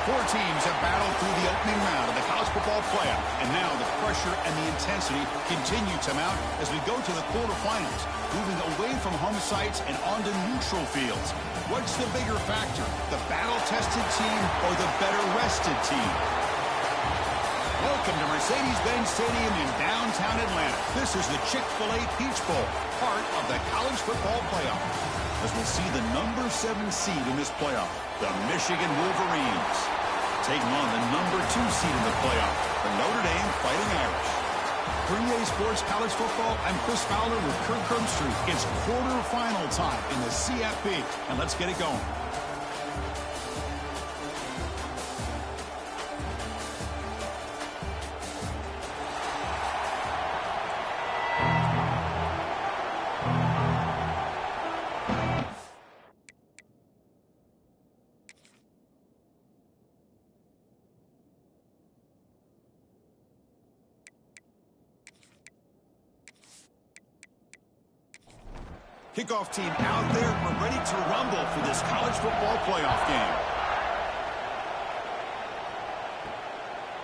Four teams have battled through the opening round of the college football playoff, and now the pressure and the intensity continue to mount as we go to the quarterfinals, moving away from home sites and onto neutral fields. What's the bigger factor, the battle-tested team or the better-rested team? Welcome to Mercedes-Benz Stadium in downtown Atlanta. This is the Chick-fil-A Peach Bowl, part of the college football playoff. As we'll see the number 7 seed in this playoff, the Michigan Wolverines, taking on the number 2 seed in the playoff, the Notre Dame Fighting Irish. For EA Sports College Football, I'm Chris Fowler with Kirk Herbstreit. It's quarterfinal time in the CFP, and let's get it going. Kickoff team out there. We're ready to rumble for this college football playoff game.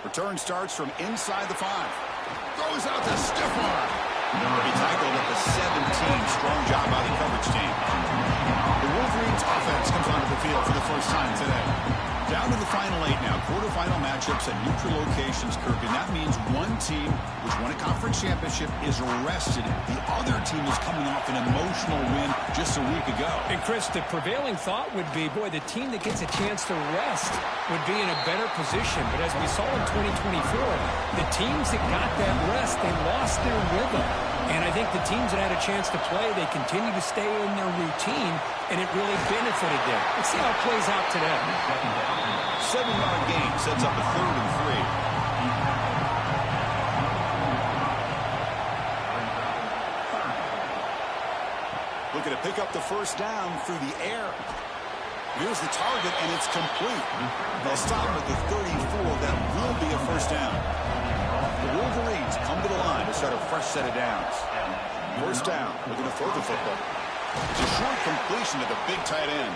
Return starts from inside the 5. Throws out the stiff arm. He tackled at the 17. Strong job by the coverage team. The Wolverines offense comes onto the field for the first time today. Down to the final 8 now. Quarterfinal matchups at neutral locations, Kirk. And that means one team which won a conference championship is rested. The other team is coming off an emotional win just a week ago. And Chris, the prevailing thought would be, boy, the team that gets a chance to rest would be in a better position. But as we saw in 2024, the teams that got that rest, they lost their rhythm. And I think the teams that had a chance to play, they continue to stay in their routine, and it really benefited them. Let's see how it plays out today. 7-yard gain sets up a 3rd and 3. Looking to pick up the first down through the air. Here's the target, and it's complete. They'll stop at the 34. That will be a first down. The Wolverines come to the line to start a fresh set of downs. First down, looking to throw the football. It's a short completion to the big tight end.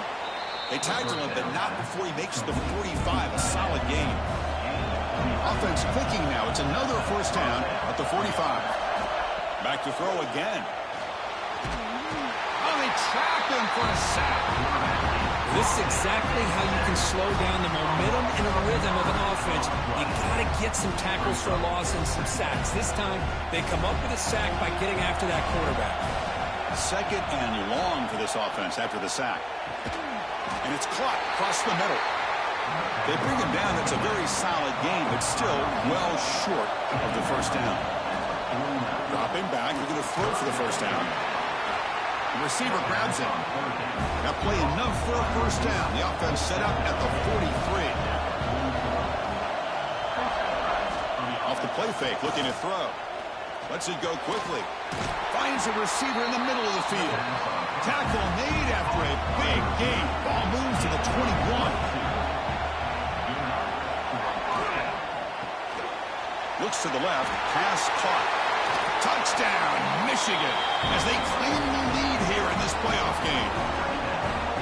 They tackle him, but not before he makes the 45, a solid gain. Offense clicking now. It's another first down at the 45. Back to throw again. Oh, they trap him for a sack. This is exactly how you can slow down the momentum and a rhythm of an offense. You got to get some tackles for a loss and some sacks. This time, they come up with a sack by getting after that quarterback. Second and long for this offense after the sack. And it's caught across the middle. They bring him down. It's a very solid gain, but still well short of the first down. Dropping back, looking to throw for the first down. The receiver grabs it. That play enough for a first down. The offense set up at the 43. Off the play fake, looking to throw. Lets it go quickly. Finds a receiver in the middle of the field. Tackle made after a big gain. Ball moves to the 21. Looks to the left. Pass caught. Touchdown, Michigan, as they claim the lead here in this playoff game.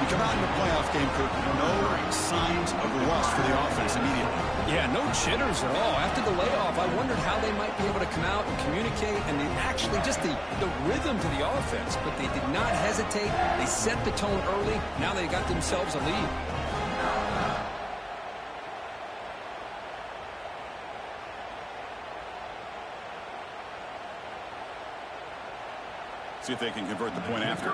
We come out in the playoff game, Kirk, no signs of rust for the offense immediately. Yeah, no jitters at all. After the layoff, I wondered how they might be able to come out and communicate, and actually just the rhythm to the offense. But they did not hesitate. They set the tone early. Now they got themselves a lead. See if they can convert the point after.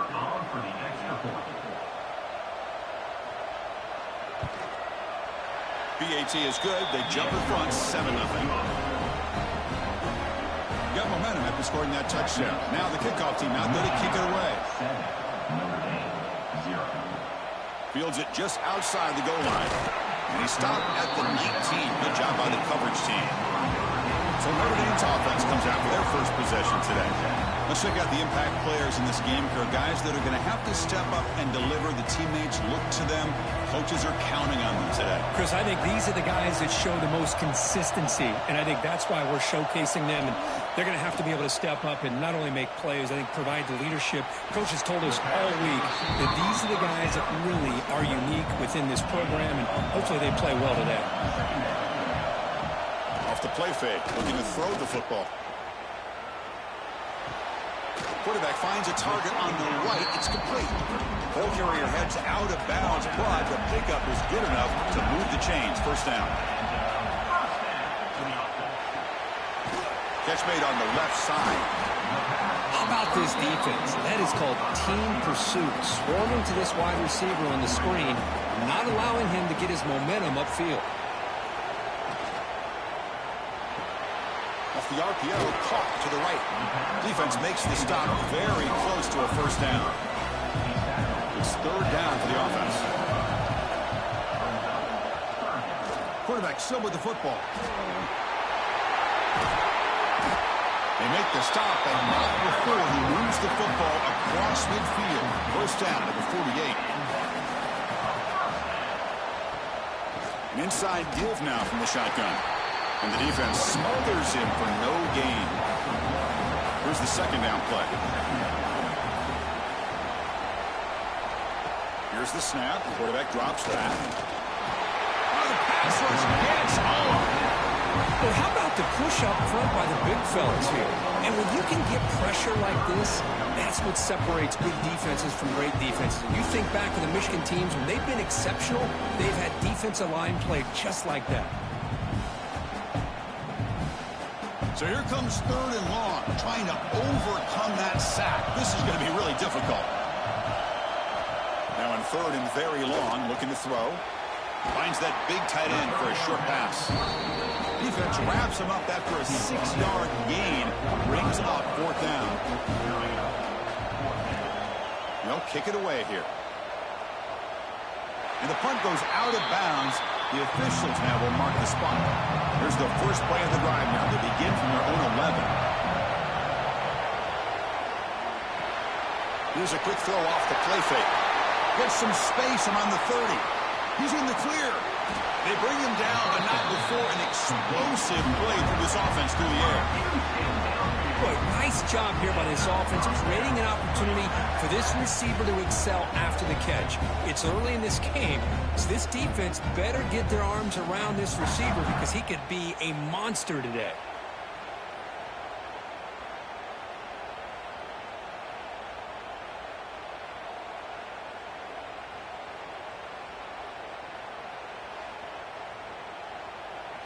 BAT is good. They jump in front, 7-0. Got momentum after scoring that touchdown. Now the kickoff team out there to kick it away. Fields it just outside the goal line. And he stopped at the 19. Good job by the coverage team. So Notre Dame's offense comes out for their first possession today. Let's check out the impact players in this game. There are guys that are going to have to step up and deliver. The teammates look to them. Coaches are counting on them today. Chris, I think these are the guys that show the most consistency, and I think that's why we're showcasing them. And they're going to have to be able to step up and not only make plays, I think provide the leadership. Coaches told us all week that these are the guys that really are unique within this program, and hopefully they play well today. Off the play fake, looking to throw the football. Quarterback finds a target on the right. It's complete. Ball carrier heads out of bounds, but the pickup is good enough to move the chains. First down. Catch made on the left side. How about this defense? That is called team pursuit. Swarming to this wide receiver on the screen, not allowing him to get his momentum upfield. Off the RPO, caught to the right. Defense makes the stop very close to a first down. It's third down for the offense. Quarterback still with the football. They make the stop, and not before he moves the football across midfield. First down at the 48. An inside give now from the shotgun. And the defense smothers him for no gain. Here's the second down play. Here's the snap. The quarterback drops back. Oh, the pass rush gets home. Well, how about the push up front by the big fellas here? And when you can get pressure like this, that's what separates good defenses from great defenses. And you think back to the Michigan teams, when they've been exceptional, they've had defensive line play just like that. So here comes third and long, trying to overcome that sack. This is going to be really difficult. Now in third and very long, looking to throw. Finds that big tight end for a short pass. Defense wraps him up after a 6-yard gain. Brings up fourth down. They'll kick it away here. And the punt goes out of bounds. The officials now will mark the spot. Here's the first play of the drive now. They begin from their own 11. Here's a quick throw off the play fake. Gets some space around the 30. He's in the clear. They bring him down, but not before an explosive play through this offense through the air. Boy, nice job here by this offense, creating an opportunity for this receiver to excel after the catch. It's early in this game, so this defense better get their arms around this receiver because he could be a monster today.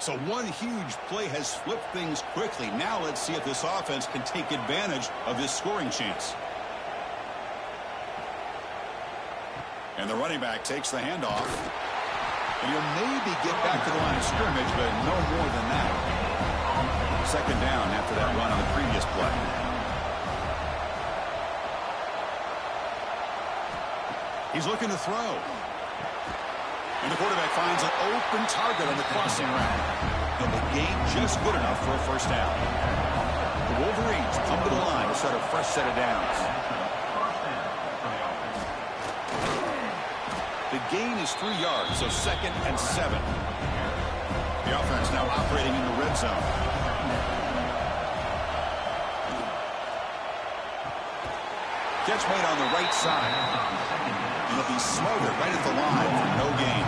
So one huge play has flipped things quickly. Now let's see if this offense can take advantage of this scoring chance. And the running back takes the handoff. And he'll maybe get back to the line of scrimmage, but no more than that. Second down after that run on the previous play. He's looking to throw. And the quarterback finds an open target on the crossing route. And the gain just good enough for a first down. The Wolverines come to the line to start a fresh set of downs. The gain is 3 yards, so 2nd and 7. The offense now operating in the red zone. Catch made on the right side. And he'll be smothered right at the line for no gain.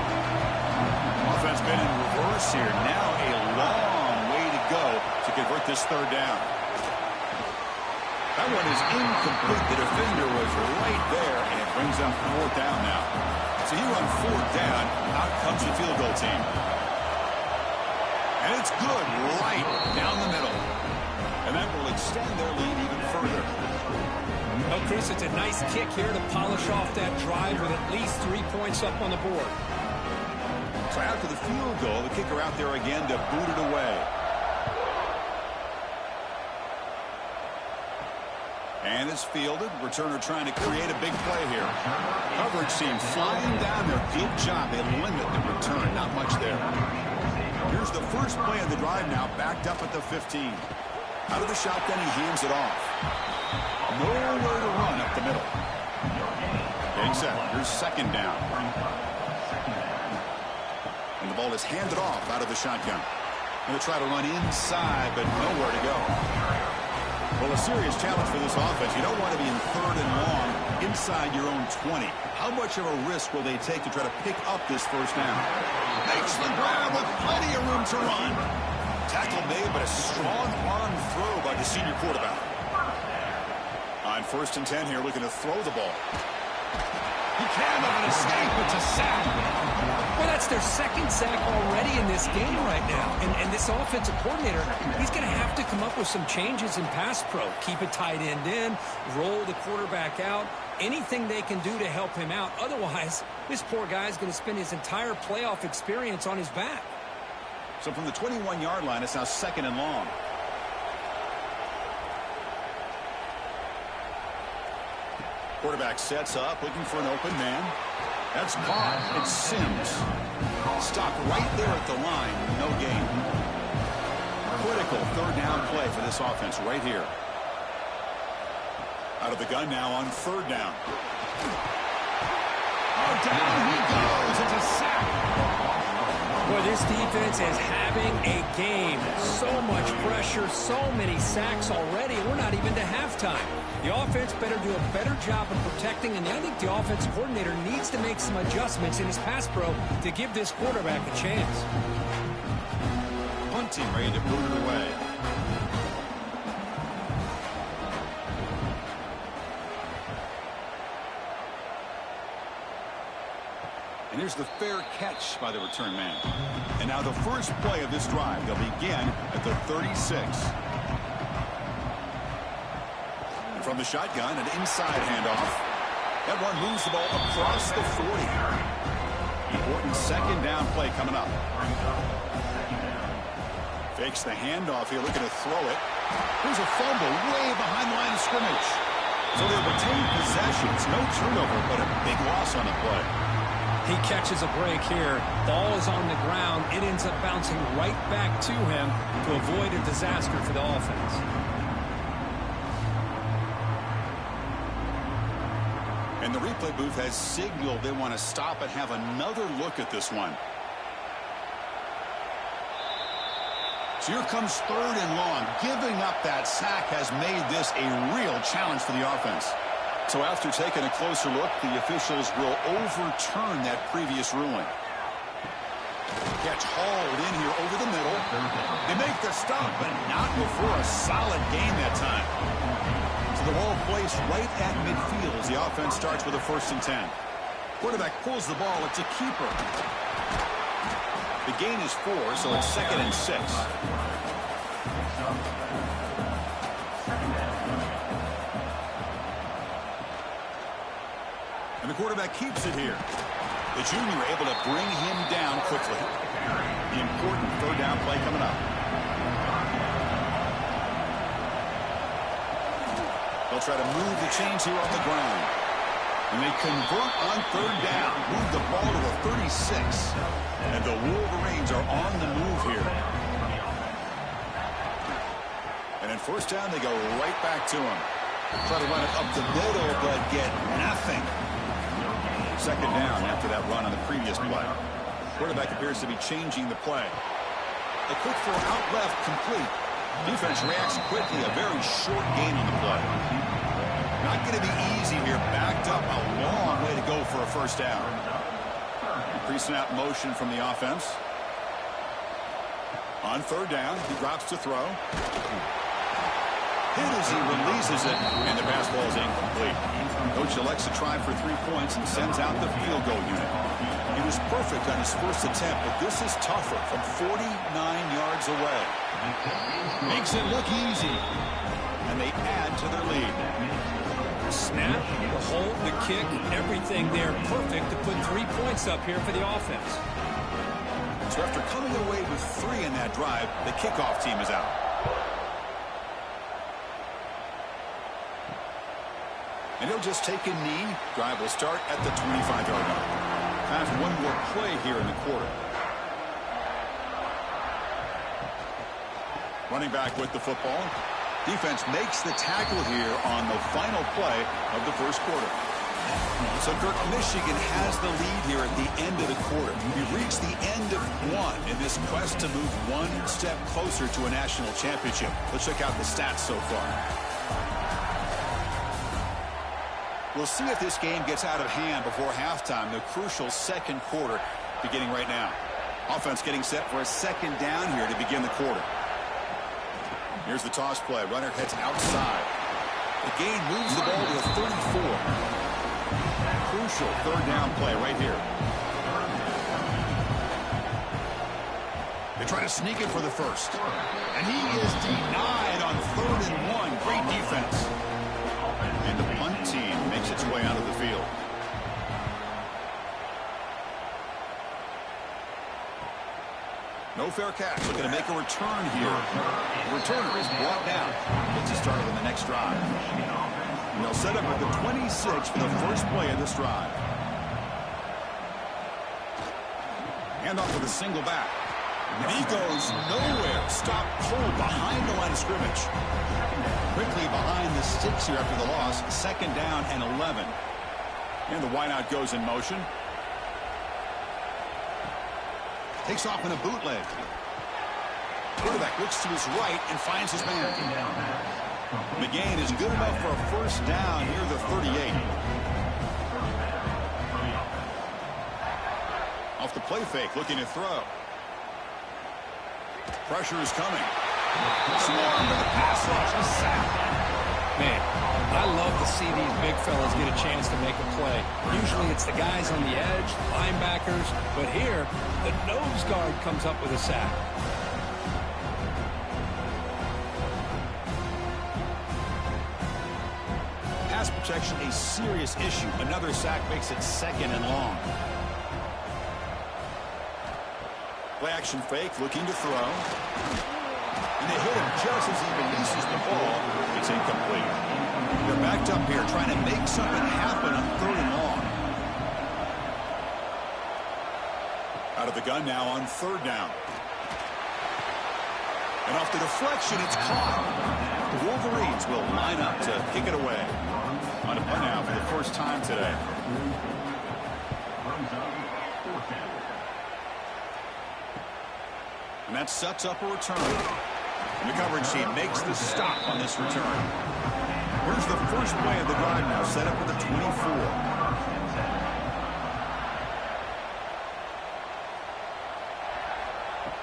Offense been in reverse here. Now a long way to go to convert this third down. That one is incomplete. The defender was right there, and it brings up fourth down now. So he runs fourth down. Out comes the field goal team. And it's good right down the middle. And that will extend their lead even further. Well, Chris, it's a nice kick here to polish off that drive with at least 3 points up on the board. So after the field goal, the kicker out there again to boot it away. And it's fielded. Returner trying to create a big play here. Coverage team flying down there. Good job. They limit the return. Not much there. Here's the first play of the drive now, backed up at the 15. Out of the shotgun, he hands it off. Nowhere to run up the middle. Getting set. Here's second down. And the ball is handed off out of the shotgun. Going to try to run inside, but nowhere to go. Well, a serious challenge for this offense. You don't want to be in third and long inside your own 20. How much of a risk will they take to try to pick up this first down? Makes the grab with plenty of room to run. Tackle made, but a strong arm throw by the senior quarterback. On first and 10 here, looking to throw the ball. He can't have an escape. It's a sack. Well, that's their second sack already in this game right now. And this offensive coordinator, he's going to have to come up with some changes in pass pro. Keep a tight end in, roll the quarterback out, anything they can do to help him out. Otherwise, this poor guy's going to spend his entire playoff experience on his back. So from the 21-yard line, it's now second and long. Quarterback sets up, looking for an open man. That's caught. It's Sims. Stopped right there at the line. No gain. Critical third down play for this offense right here. Out of the gun now on third down. Oh, down he goes. It's a sack. Boy, this defense is having a game. So much pressure, so many sacks already. We're not even to halftime. The offense better do a better job of protecting, and I think the offense coordinator needs to make some adjustments in his pass pro to give this quarterback a chance. Punting, ready to boot it away. And here's the fair catch by the return man. And now the first play of this drive. They'll begin at the 36. From the shotgun, an inside handoff. That one moves the ball across the 40. Important second down play coming up. Fakes the handoff here, looking to throw it. Here's a fumble way behind the line of scrimmage. So they'll retain possession. It's no turnover, but a big loss on the play. He catches a break here. Ball is on the ground. It ends up bouncing right back to him to avoid a disaster for the offense. And the replay booth has signaled they want to stop and have another look at this one. So here comes third and long. Giving up that sack has made this a real challenge for the offense. So after taking a closer look, the officials will overturn that previous ruling. Catch hauled in here over the middle. They make the stop, but not before a solid gain that time. So the ball placed right at midfield as the offense starts with a first and 10. Quarterback pulls the ball. It's a keeper. The gain is 4, so it's second and 6. And the quarterback keeps it here. The junior able to bring him down quickly. The important third down play coming up. They'll try to move the chains here on the ground. And they convert on third down. Move the ball to the 36. And the Wolverines are on the move here. And in first down, they go right back to him. Try to run it up the middle, but get nothing. Second down after that run on the previous play. Quarterback appears to be changing the play. A quick throw out left, complete. Defense reacts quickly. A very short gain on the play. Not going to be easy here. Backed up a long way to go for a first down. Pre-snap motion from the offense. On third down, he drops to throw. Hit as he releases it, and the pass ball is incomplete. Coach elects to try for 3 points and sends out the field goal unit. He was perfect on his first attempt, but this is tougher from 49 yards away. Makes it look easy, and they add to their lead. Snap, the hold, the kick, everything there perfect to put 3 points up here for the offense. So after coming away with 3 in that drive, the kickoff team is out. And he'll just take a knee. Drive will start at the 25-yard line. Time for one more play here in the quarter. Running back with the football. Defense makes the tackle here on the final play of the first quarter. So, Kirk, Michigan has the lead here at the end of the quarter. We've reached the end of one in this quest to move one step closer to a national championship. Let's check out the stats so far. We'll see if this game gets out of hand before halftime, the crucial second quarter beginning right now. Offense getting set for a second down here to begin the quarter. Here's the toss play. Runner heads outside. The gain moves the ball to the 34. Crucial third down play right here. They try to sneak it for the first. And he is denied on 3rd and 1. Great defense. And the punt team makes its way out of the field. No fair catch. Looking to make a return here. The returner is brought down. Gets it started on the next drive. And they'll set up at the 26 for the first play of this drive. Hand off with a single back. And he goes nowhere. Stop cold behind the line of scrimmage. Quickly behind the sticks here after the loss. 2nd down and 11. And the wideout goes in motion. Takes off in a bootleg. Quarterback looks to his right and finds his man. McGain is good enough for a first down near the 38. Off the play fake, looking to throw. Pressure is coming. Swarm to the pass rush. A sack. Man, I love to see these big fellas get a chance to make a play. Usually it's the guys on the edge, linebackers, but here, the nose guard comes up with a sack. Pass protection, a serious issue. Another sack makes it 2nd and long. Play action fake, looking to throw. And they hit him just as he releases the ball. It's incomplete. They're backed up here trying to make something happen on 3rd and long. Out of the gun now on 3rd down. And off the deflection, it's caught. The Wolverines will line up to kick it away. On a punt now for the first time today. And that sets up a return. And the coverage team makes the stop on this return. Here's the first play of the drive now, set up at the 24.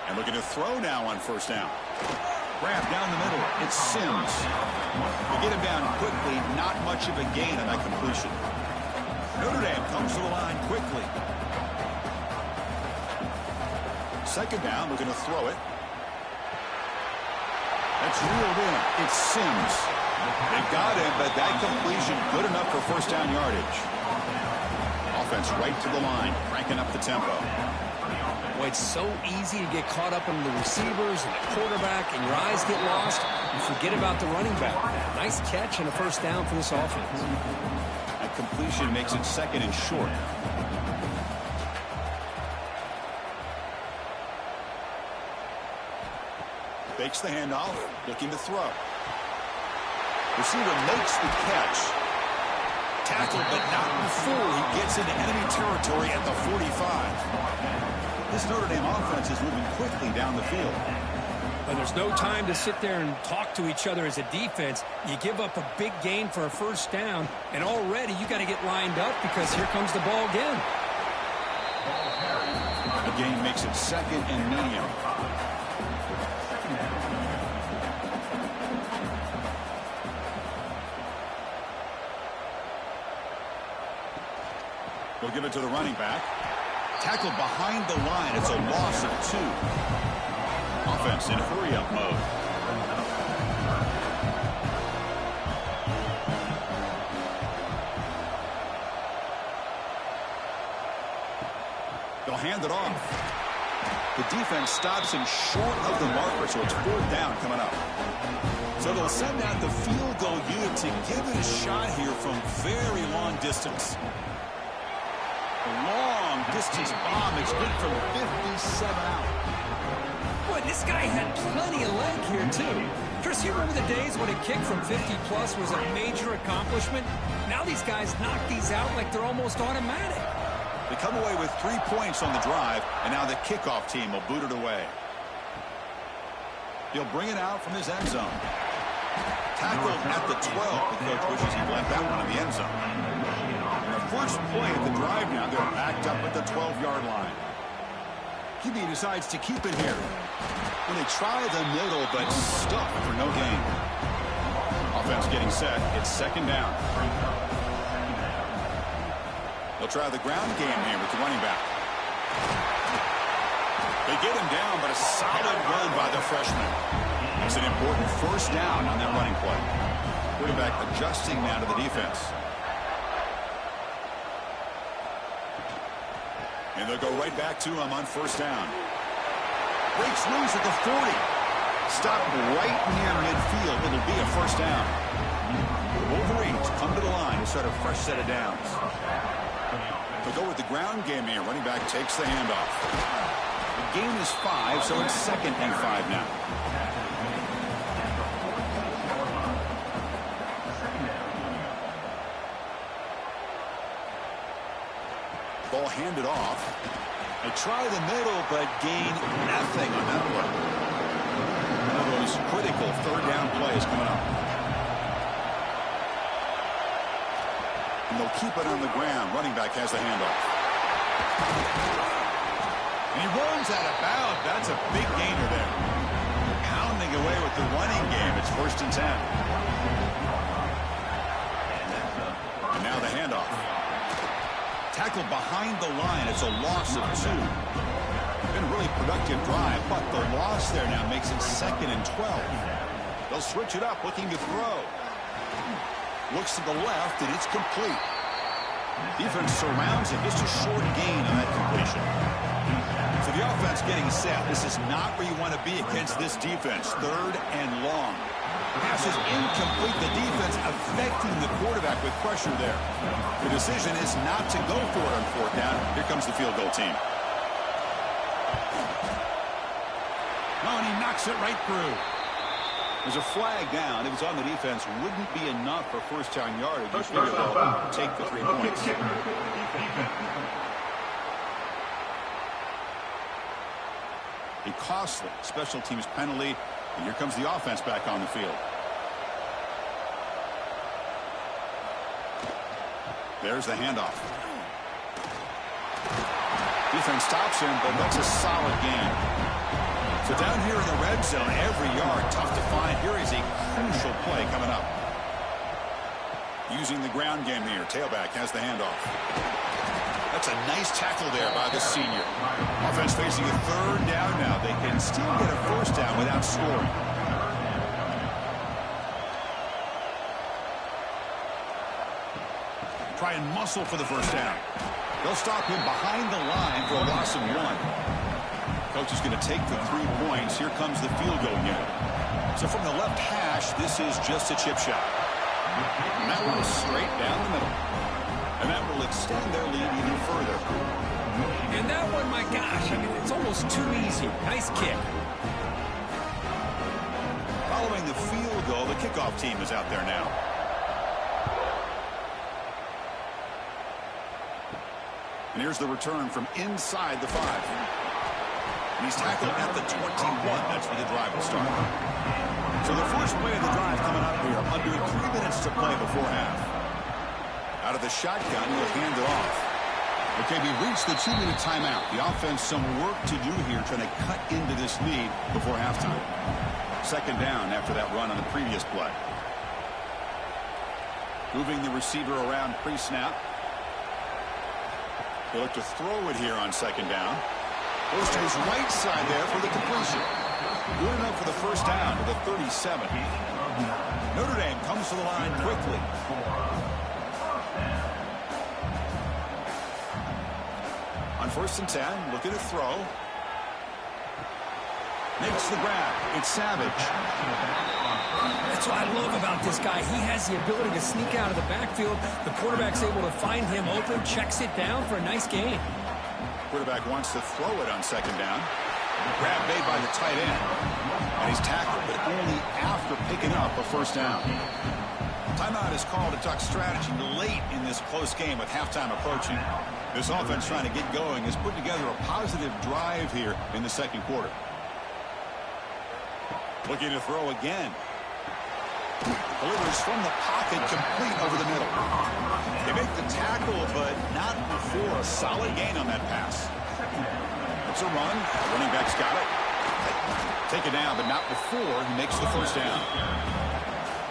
And looking to throw now on 1st down. Grab down the middle. It's Sims. They get him down quickly. Not much of a gain on that completion. Notre Dame comes to the line quickly. 2nd down, looking to throw it. That's reeled in. It's Sims. They got him, but that completion good enough for 1st down yardage. Offense right to the line, cranking up the tempo. Boy, it's so easy to get caught up in the receivers and the quarterback, and your eyes get lost. You forget about the running back. Nice catch and a 1st down for this offense. That completion makes it 2nd and short. Fakes the handoff, looking to throw. Receiver makes the catch. Tackled, but not before he gets into enemy territory at the 45. This Notre Dame offense is moving quickly down the field. But there's no time to sit there and talk to each other as a defense. You give up a big gain for a 1st down, and already you got to get lined up because here comes the ball again. The gain makes it 2nd and medium. They'll give it to the running back. Tackled behind the line. It's a loss of 2. Offense in hurry-up mode. They'll hand it off. The defense stops him short of the marker, so it's 4th down coming up. So they'll send out the field goal unit to give it a shot here from very long distance. A long-distance bomb. It's good from 57 out. Boy, this guy had plenty of leg here, too. Chris, you remember the days when a kick from 50-plus was a major accomplishment? Now these guys knock these out like they're almost automatic. They come away with 3 points on the drive, and now the kickoff team will boot it away. He'll bring it out from his end zone. Tackled at the 12. The coach wishes he'd let that one in the end zone. And the first play of the drive now, they're backed up at the 12-yard line. QB decides to keep it here. When they try the middle, but stuck for no gain. Offense getting set. It's second down. They'll try the ground game here with the running back. They get him down, but a solid run by the freshman. It's an important first down on that running play. Quarterback adjusting now to the defense. And they'll go right back to him on first down. Breaks loose at the 40. Stopped right near midfield. It'll be a first down. Wolverines come to the line to start a fresh set of downs. They'll go with the ground game here. Running back takes the handoff. The gain is 5, so it's 2nd and 5 now. Ball handed off. They try the middle, but gain nothing on that play. One of those critical third down plays coming up. And they'll keep it on the ground. Running back has the handoff. And he runs out of bounds. That's a big gainer there. Pounding away with the running game. It's 1st and 10. And now the handoff. Tackled behind the line. It's a loss of 2. Been a really productive drive, but the loss there now makes it 2nd and 12. They'll switch it up, looking to throw. Looks to the left, and it's complete. Defense surrounds him. Just a short gain on that completion. So the offense getting set. This is not where you want to be against this defense. 3rd and long. Pass is incomplete. The defense affecting the quarterback with pressure there. The decision is not to go for it on 4th down. Here comes the field goal team. Oh, and he knocks it right through. There's a flag down. If it's on the defense, wouldn't be enough for first down yardage. You figure they'll take the 3 points. A costly special teams penalty. And here comes the offense back on the field. There's the handoff. Defense stops him, but that's a solid gain. So down here in the red zone, every yard tough to find. Here is a crucial play coming up. Using the ground game here. Tailback has the handoff. That's a nice tackle there by the senior. Offense facing a 3rd down now. They can still get a first down without scoring. Try and muscle for the first down. They'll stop him behind the line for a loss of 1. Coach is going to take the 3 points. Here comes the field goal again. So from the left hash, this is just a chip shot. And that one is straight down the middle. And that will extend their lead even further. And that one, my gosh, I mean, it's almost too easy. Nice kick. Following the field goal, the kickoff team is out there now. And here's the return from inside the 5. And he's tackled at the 21. That's where the drive will start. So the first play of the drive coming up here. Under 3 minutes to play before half. Out of the shotgun, he'll hand it off. Okay, we reached the 2-minute timeout. The offense some work to do here, trying to cut into this lead before halftime. 2nd down after that run on the previous play. Moving the receiver around pre-snap. He'll look to throw it here on 2nd down. Goes to his right side there for the completion. Good enough for the first down to the 37. Notre Dame comes to the line quickly. On 1st and 10, looking to throw. Makes the grab. It's Savage. That's what I love about this guy. He has the ability to sneak out of the backfield. The quarterback's able to find him open, checks it down for a nice gain. Quarterback wants to throw it on 2nd down. Grab made by the tight end. And he's tackled, but only after picking up a first down. Timeout is called to talk strategy late in this close game with halftime approaching. This offense trying to get going is putting together a positive drive here in the second quarter. Looking to throw again. Delivers from the pocket, complete over the middle. They make the tackle, but not before a solid gain on that pass. It's a run. Running back's got it. Take it down, but not before he makes the first down.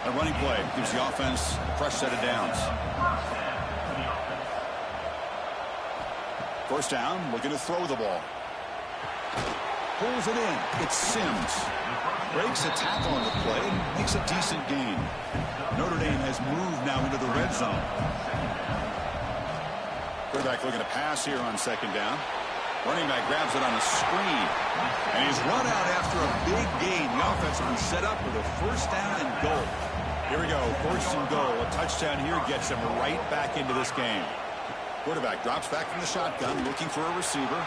A running play gives the offense a fresh set of downs. First down, looking to throw the ball. Pulls it in. It's Sims. Breaks a tackle on the play and makes a decent gain. Notre Dame has moved now into the red zone. Quarterback looking to pass here on second down. Running back grabs it on a screen. And he's run out after a big gain. The offense will be set up with a first down and goal. Here we go, first and goal. A touchdown here gets him right back into this game. Quarterback drops back from the shotgun, looking for a receiver.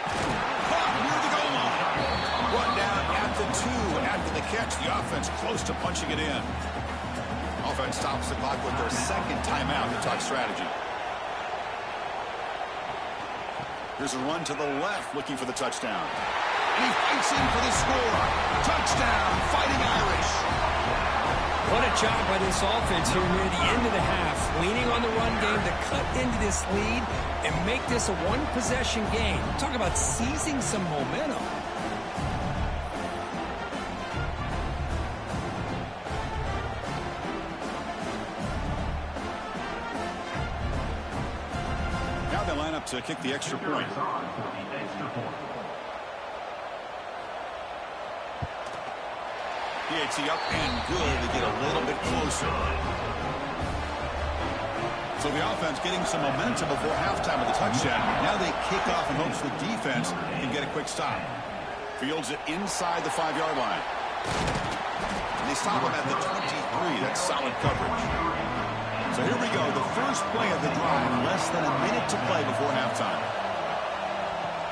Caught near the goal line. Run down at the 2 after the catch. The offense close to punching it in. Offense stops the clock with their second timeout to talk strategy. Here's a run to the left, looking for the touchdown. And he fights in for the score. Touchdown, Fighting Irish. What a job by this offense here near the end of the half. Leaning on the run game to cut into this lead and make this a one-possession game. Talk about seizing some momentum. Now they line up to kick the extra point. PAT up and good to get a little bit closer. So the offense getting some momentum before halftime with a touchdown. Now they kick off in hopes the defense can get a quick stop. Fields it inside the 5-yard line. And they stop him at the 23. That's solid coverage. So here we go. The first play of the drive. Less than a minute to play before halftime.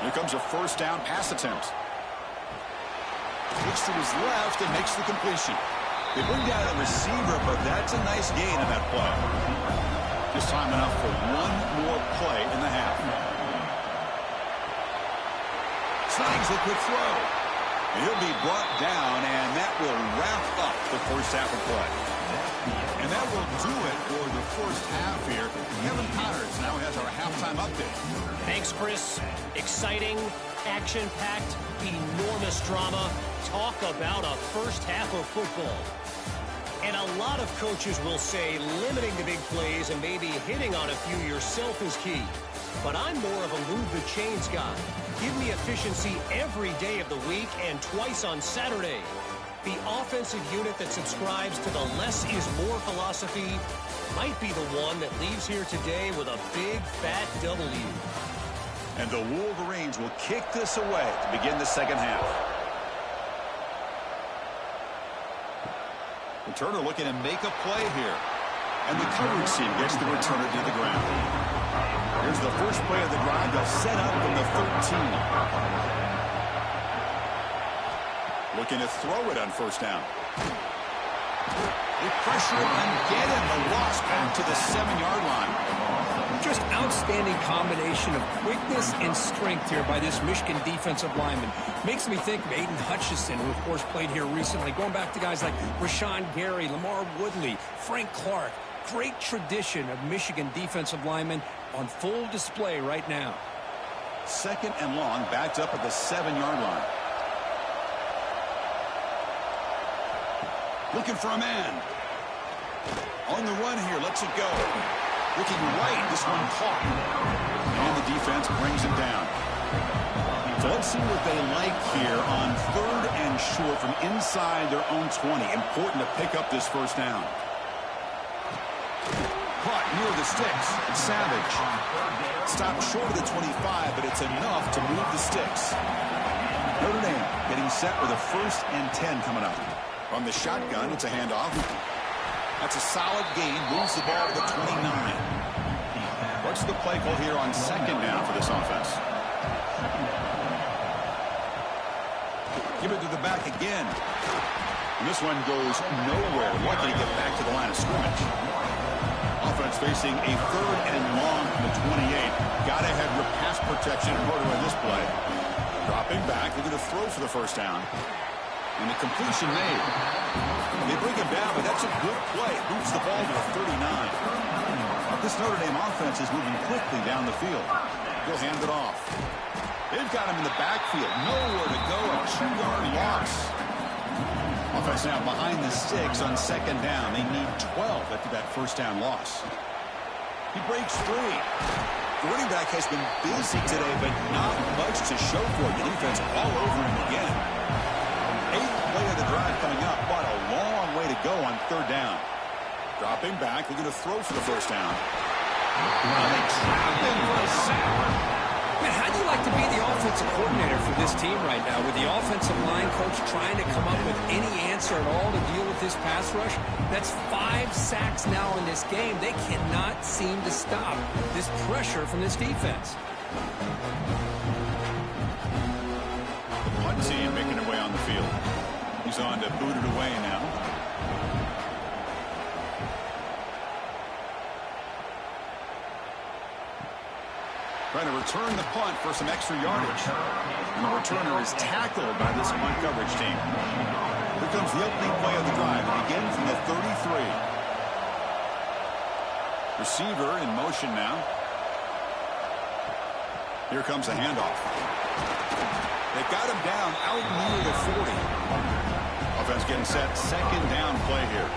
Here comes a first down pass attempt. Looks to his left and makes the completion. They bring down a receiver, but that's a nice gain in that play. Just time enough for one more play in the half. Snags a quick throw. And he'll be brought down, and that will wrap up the first half of play. And that will do it for the first half here. Kevin Connors now has our halftime update. Thanks, Chris. Exciting, action-packed, enormous drama. Talk about a first half of football. And a lot of coaches will say limiting the big plays and maybe hitting on a few yourself is key. But I'm more of a move the chains guy. Give me efficiency every day of the week and twice on Saturday. The offensive unit that subscribes to the less is more philosophy might be the one that leaves here today with a big, fat W. And the Wolverines will kick this away to begin the second half. Returner looking to make a play here. And the coverage team gets the returner to the ground. Here's the first play of the drive. They'll set up from the 13. Looking to throw it on first down. They pressure him and get him. The loss back to the 7-yard line. Just outstanding combination of quickness and strength here by this Michigan defensive lineman. Makes me think of Aiden Hutchinson, who, of course, played here recently. Going back to guys like Rashawn Gary, Lamar Woodley, Frank Clark. Great tradition of Michigan defensive linemen on full display right now. Second and long, backed up at the 7-yard line. Looking for a man. On the run here, lets it go. Looking right, this one caught. And the defense brings him down. So let's see what they like here on 3rd and short from inside their own 20. Important to pick up this first down. Caught near the sticks. It's Savage. Stopped short of the 25, but it's enough to move the sticks. Notre Dame getting set with a 1st and 10 coming up. From the shotgun, it's a handoff. That's a solid gain. Moves the ball to the 29. What's the play call here on second down for this offense? Give it to the back again. And this one goes nowhere. Lucky to get back to the line of scrimmage. Offense facing a 3rd and long from the 28. Got to have your pass protection in order on this play. Dropping back. They're going to throw for the first down. And the completion made. They bring him down, but that's a good play. Moves the ball to the 39. This Notre Dame offense is moving quickly down the field. He'll hand it off. They've got him in the backfield. Nowhere to go. A 2-yard loss. Offense now behind the 6 on 2nd down. They need 12 after that first down loss. He breaks free. The running back has been busy today, but not much to show for it. The defense all over him again. 8th play of the drive coming up, but a long way to go on 3rd down. Dropping back, they're going to throw for the first down. They trap him for a sack. Man, how do you like to be the offensive coordinator for this team right now with the offensive line coach trying to come up with any answer at all to deal with this pass rush? That's 5 sacks now in this game. They cannot seem to stop this pressure from this defense. The punt team making their way on the field. He's on to boot it away now. Trying to return the punt for some extra yardage. And the returner is tackled by this punt coverage team. Here comes the opening play of the drive. It begins from the 33. Receiver in motion now. Here comes the handoff. They've got him down out near the 40. Offense getting set. 2nd down play here.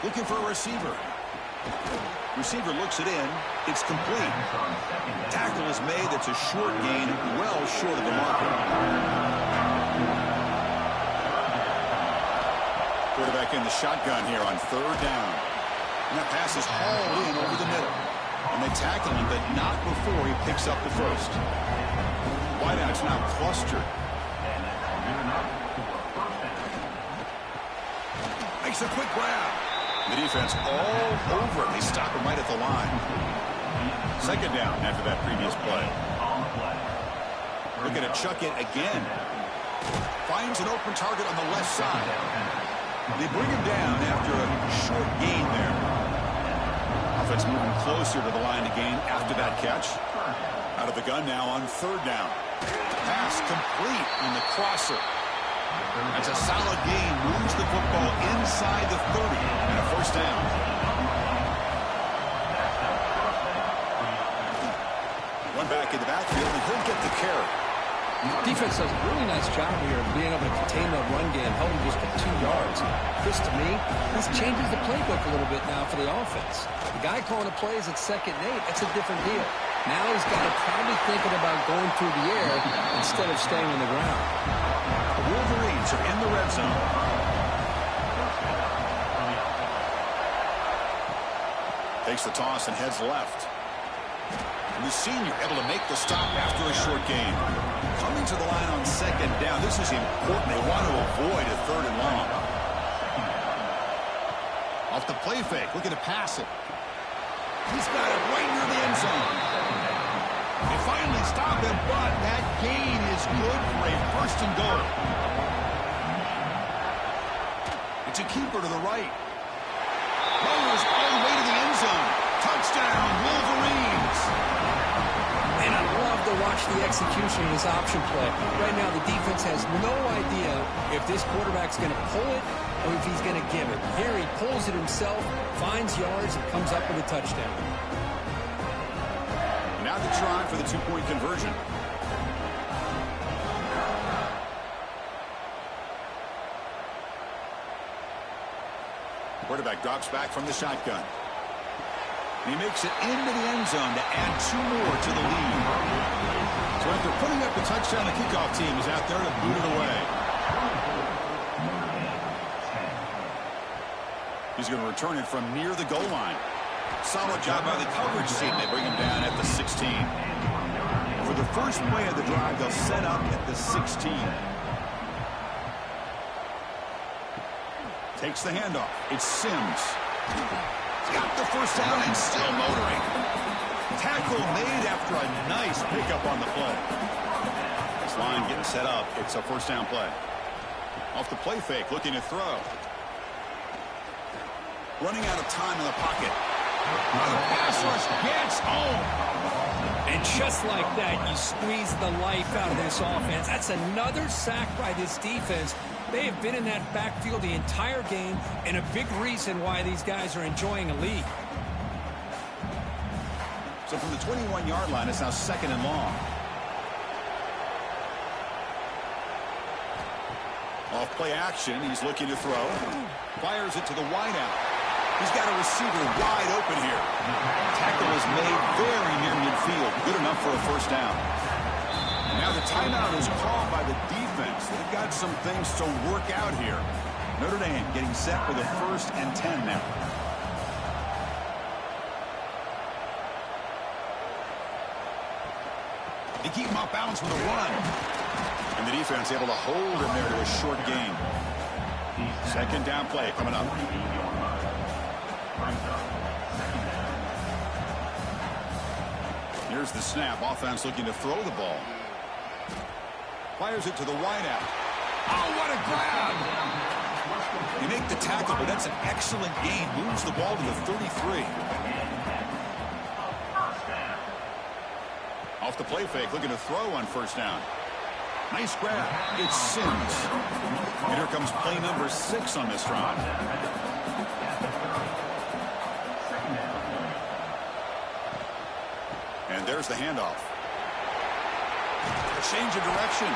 Looking for a receiver. Receiver looks it in. It's complete. Tackle is made. That's a short gain, well short of the marker. Quarterback in the shotgun here on 3rd down. And that pass is hauled in over the middle. And they tackle him, but not before he picks up the first. Wideouts now clustered. Makes a quick grab. The defense all over. They stop him right at the line. 2nd down after that previous play. Looking to chuck it again. Finds an open target on the left side. They bring him down after a short gain there. Offense moving closer to the line to gain after that catch. Out of the gun now on 3rd down. Pass complete on the crosser. That's a solid gain. Moves the football inside the 30 and a first down. One back in the backfield, and he'll get the carry. Defense does a really nice job here of being able to contain that run game, held him just to 2 yards. Chris, to me, this changes the playbook a little bit now for the offense. The guy calling the plays at 2nd and 8, that's a different deal. Now he's got to probably thinking about going through the air instead of staying on the ground. The Wolverines are in the red zone. Takes the toss and heads left. And the senior able to make the stop after a short gain. Coming to the line on 2nd down. This is important. They want to avoid a 3rd and long. Off the play fake. Looking to pass it. He's got it right near the end zone. They finally stop him, but that gain is good for a 1st and goal. It's a keeper to the right. Goes all the way to the end zone. Touchdown, Wolverines. And I love to watch the execution of this option play. Right now, the defense has no idea if this quarterback's going to pull it or if he's going to give it. Here he pulls it himself, finds yards, and comes up with a touchdown. Now the try for the 2-point conversion. Quarterback drops back from the shotgun. And he makes it into the end zone to add 2 more to the lead. So after putting up the touchdown, the kickoff team is out there to boot it away. He's going to return it from near the goal line. Solid job by the coverage team. They bring him down at the 16. For the first play of the drive, they'll set up at the 16. Takes the handoff. It's Sims. He's got the first down and still motoring. Tackle made after a nice pickup on the play. This line getting set up. It's a first down play. Off the play fake, looking to throw. Running out of time in the pocket. The pass rush gets home. And just like that, you squeeze the life out of this offense. That's another sack by this defense. They have been in that backfield the entire game, and a big reason why these guys are enjoying a lead. So from the 21-yard line, it's now second and long. Off play action, he's looking to throw. Fires it to the wideout. He's got a receiver wide open here. Tackle is made very near midfield. Good enough for a first down. And now the timeout is called by the defense. They've got some things to work out here. Notre Dame getting set with a 1st and 10 now. They keep him off balance with a run. And the defense able to hold him there to a short gain. Second down play coming up. Here's the snap. Offense looking to throw the ball. Fires it to the wideout. Oh, what a grab! You make the tackle, but that's an excellent gain. Moves the ball to the 33. Off the play fake, looking to throw on first down. Nice grab. It's Sims. And here comes play number 6 on this drive. And there's the handoff. A change of direction.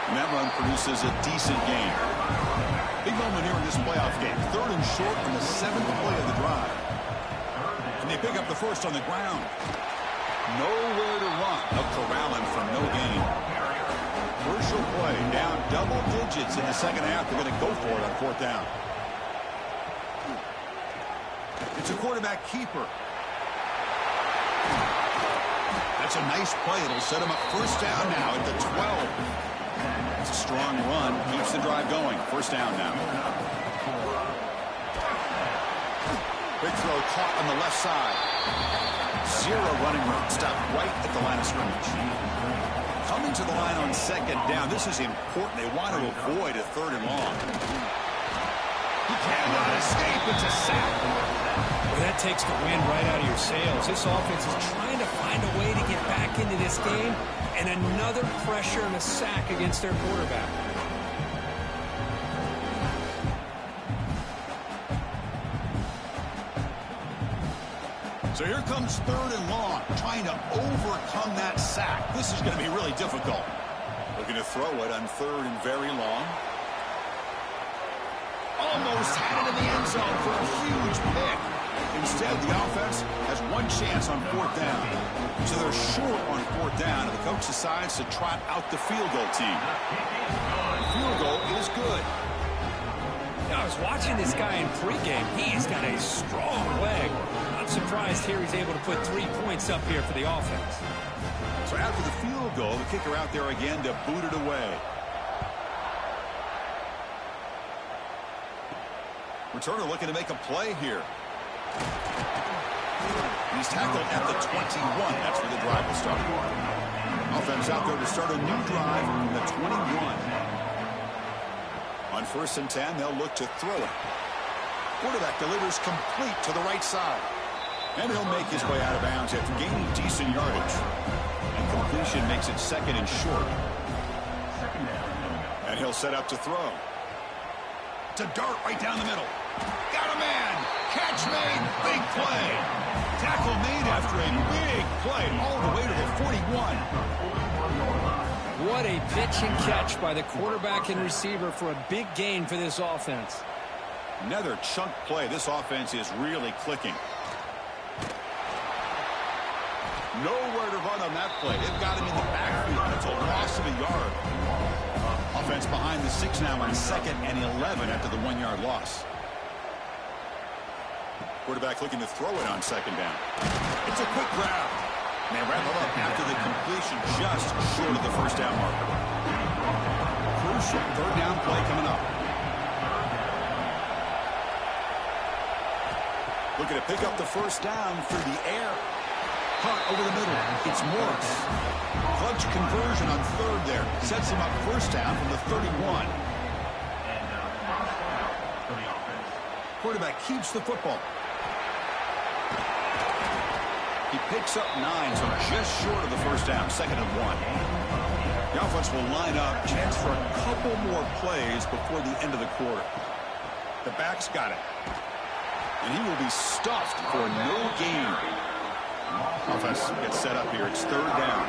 And that run produces a decent gain. Big moment here in this playoff game. 3rd and short on the 7th play of the drive. And they pick up the first on the ground. Nowhere to run. They'll corral him for no gain. Crucial play. Down double digits in the second half. They're going to go for it on 4th down. It's a quarterback keeper. That's a nice play. It'll set him up first down now at the 12. It's a strong run. Keeps the drive going. First down now. Big throw caught on the left side. 0 running room. Stopped right at the line of scrimmage. Coming to the line on second down. This is important. They want to avoid a 3rd and long. He cannot escape. It's a sack. Well, that takes the wind right out of your sails. This offense is trying to find a way to get back into this game, and another pressure and a sack against their quarterback. So here comes 3rd and long, trying to overcome that sack. This is going to be really difficult. Looking to throw it on 3rd and very long. Almost had it in the end zone for a huge pick. Instead, the offense has one chance on 4th down. So they're short on 4th down, and the coach decides to trot out the field goal team. Field goal is good. I was watching this guy in pregame. He's got a strong leg. I'm surprised here he's able to put 3 points up here for the offense. So after the field goal, the kicker out there again to boot it away. Returner looking to make a play here. He's tackled at the 21. That's where the drive will start. Offense out there to start a new drive from the 21. On 1st and 10, they'll look to throw it. Quarterback delivers complete to the right side. And he'll make his way out of bounds after gaining decent yardage. And completion makes it 2nd and short. And he'll set up to throw. To dart right down the middle. Got a man. Catch made. Big play. Tackle made after a big play all the way to the 41. What a pitch and catch by the quarterback and receiver for a big gain for this offense. Another chunk play. This offense is really clicking. Nowhere to run on that play. They've got him in the backfield. It's a loss of a yard. Offense behind the 6 now on 2nd and 11 after the 1-yard loss. Quarterback looking to throw it on 2nd down. It's a quick grab. And they wrap it up after the completion just short of the first down marker. Crucial 3rd down play coming up. Looking to pick up the first down through the air. Caught over the middle. It's Morris. Clutch conversion on third there. Sets him up first down from the 31. Quarterback keeps the football. He picks up 9, so just short of the first down. 2nd and 1. The offense will line up. Chance for a couple more plays before the end of the quarter. The back's got it. And he will be stuffed for no gain. Offense gets set up here. It's 3rd down.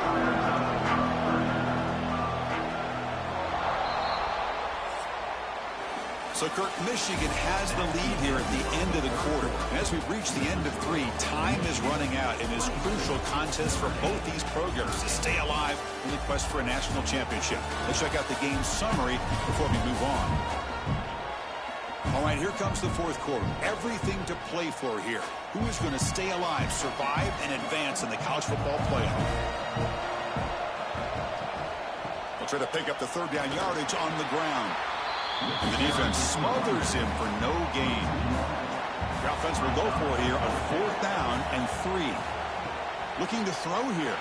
So, Kirk, Michigan has the lead here at the end of the quarter. And as we've reached the end of 3, time is running out in this crucial contest for both these programs to stay alive in the quest for a national championship. Let's check out the game summary before we move on. All right, here comes the 4th quarter. Everything to play for here. Who is going to stay alive, survive, and advance in the college football playoff? They'll try to pick up the 3rd down yardage on the ground. And the defense smothers him for no gain. The offense will go for it here on 4th down and 3. Looking to throw here.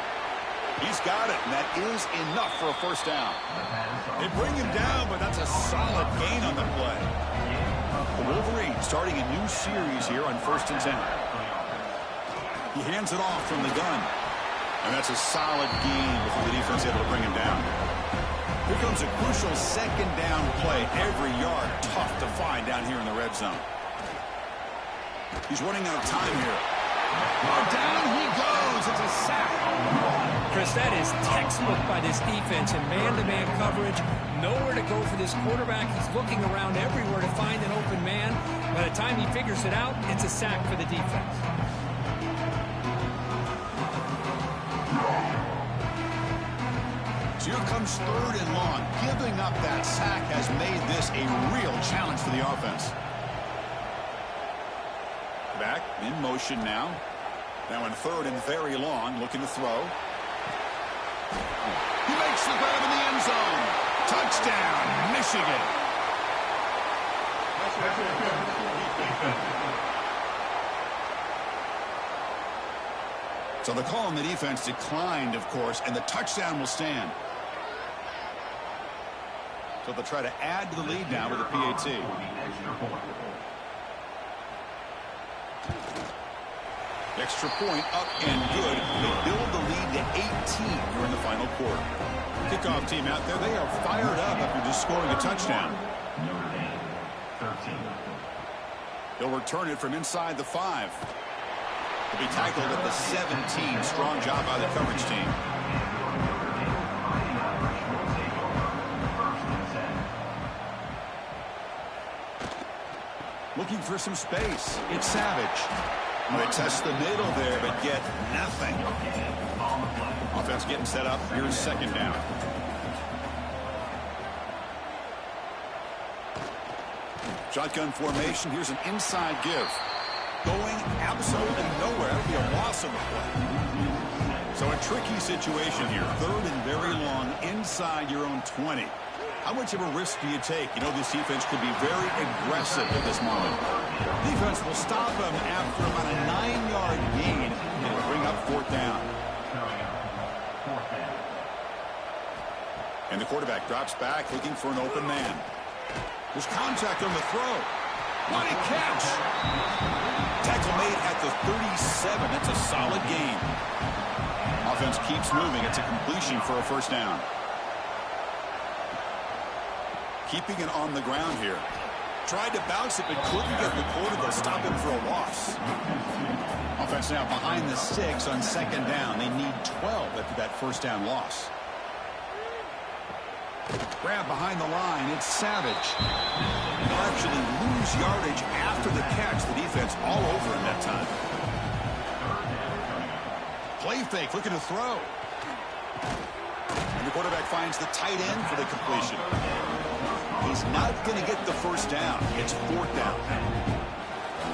He's got it, and that is enough for a first down. They bring him down, but that's a solid gain on the play. The Wolverines starting a new series here on 1st and 10. He hands it off from the gun. And that's a solid gain before the defense able to bring him down. Here comes a crucial 2nd down play. Every yard tough to find down here in the red zone. He's running out of time here. Oh, down he goes. It's a sack. Chris, that is textbook by this defense in man-to-man coverage. Nowhere to go for this quarterback. He's looking around everywhere to find an open man. By the time he figures it out, it's a sack for the defense. So here comes 3rd and long. Giving up that sack has made this a real challenge for the offense. Back in motion now. Now in 3rd and very long, looking to throw. He makes the grab in the end zone. Touchdown, Michigan. So the call on the defense declined, of course, and the touchdown will stand. So they'll try to add to the lead now with a PAT. Extra point up and good. They build the lead to 18 here in the final quarter. Kickoff team out there. They are fired up after just scoring a touchdown. They'll return it from inside the 5. They'll be tackled at the 17. Strong job by the coverage team. Looking for some space. It's Savage. They test the middle there, but get nothing. Offense getting set up. Here's 2nd down. Shotgun formation. Here's an inside give. Going absolutely nowhere. That would be a loss of the play. So a tricky situation here. 3rd and very long inside your own 20. How much of a risk do you take? You know, this defense could be very aggressive at this moment. Defense will stop them after about a 9-yard gain and bring up 4th down. And the quarterback drops back looking for an open man. There's contact on the throw. What a catch! Tackle made at the 37. That's a solid gain. Offense keeps moving. It's a completion for a first down. Keeping it on the ground here. Tried to bounce it, but couldn't get the quarter. They'll stop him for a loss. Offense now behind the 6 on 2nd down. They need 12 after that first down loss. Grab behind the line. It's Savage. They'll actually lose yardage after the catch. The defense all over him that time. Play fake, looking to throw. And the quarterback finds the tight end for the completion. He's not going to get the first down. It's 4th down.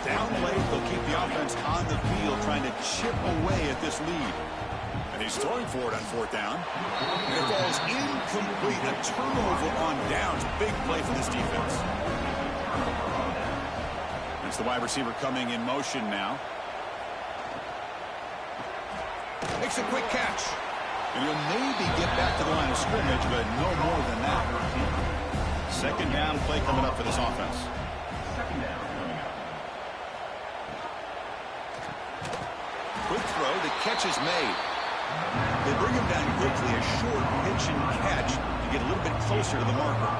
Down late, they'll keep the offense on the field trying to chip away at this lead. And he's throwing for it on 4th down. And it falls incomplete. A turnover on downs. Big play for this defense. It's the wide receiver coming in motion now. Makes a quick catch. And he'll maybe get back to the line of scrimmage, but no more than that. Second down play coming up for this offense. Quick throw. The catch is made. They bring him down quickly. A short pitch and catch to get a little bit closer to the marker.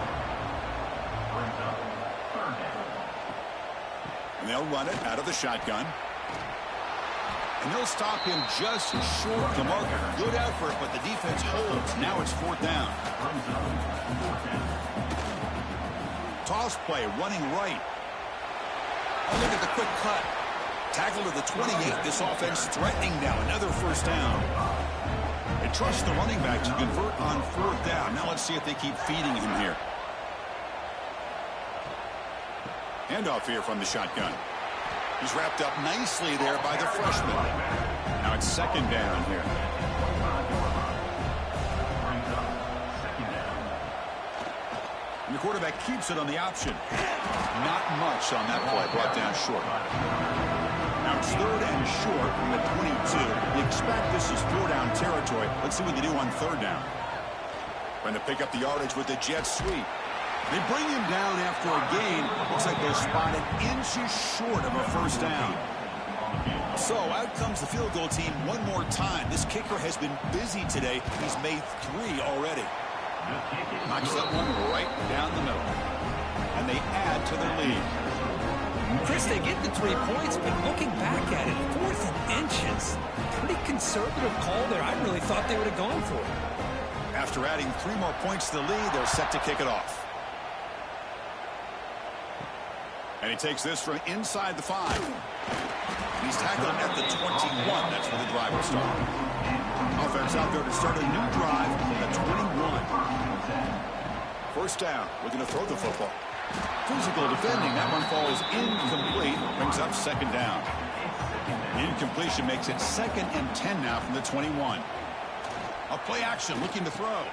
And they'll run it out of the shotgun. And they'll stop him just short of the marker. Good effort, but the defense holds. Now it's fourth down. Toss play, running right. Oh, look at the quick cut. Tackle to the 28. This offense threatening now. Another first down. They trust the running back to convert on fourth down. Now let's see if they keep feeding him here. Handoff here from the shotgun. He's wrapped up nicely there by the freshman. Now it's second down here. And the quarterback keeps it on the option. Not much on that play, brought down short. Now it's third and short from the 22. You expect this is four-down territory. Let's see what they do on third down. Trying to pick up the yardage with the jet sweep. They bring him down after a gain. Looks like they're spotted inches short of a first down. So out comes the field goal team one more time. This kicker has been busy today. He's made 3 already. Knocks that one right down the middle. And they add to their lead. Chris, they get the 3 points, but looking back at it, 4th and inches. Pretty conservative call there. I really thought they would have gone for it. After adding 3 more points to the lead, they're set to kick it off. And he takes this from inside the 5. He's tackled at the 21. That's where the drive will start. Offense out there to start a new drive at 21. First down. Looking to throw the football. Physical defending. That one falls incomplete. Brings up second down. Incompletion makes it 2nd and 10 now from the 21. A play action. Looking to throw.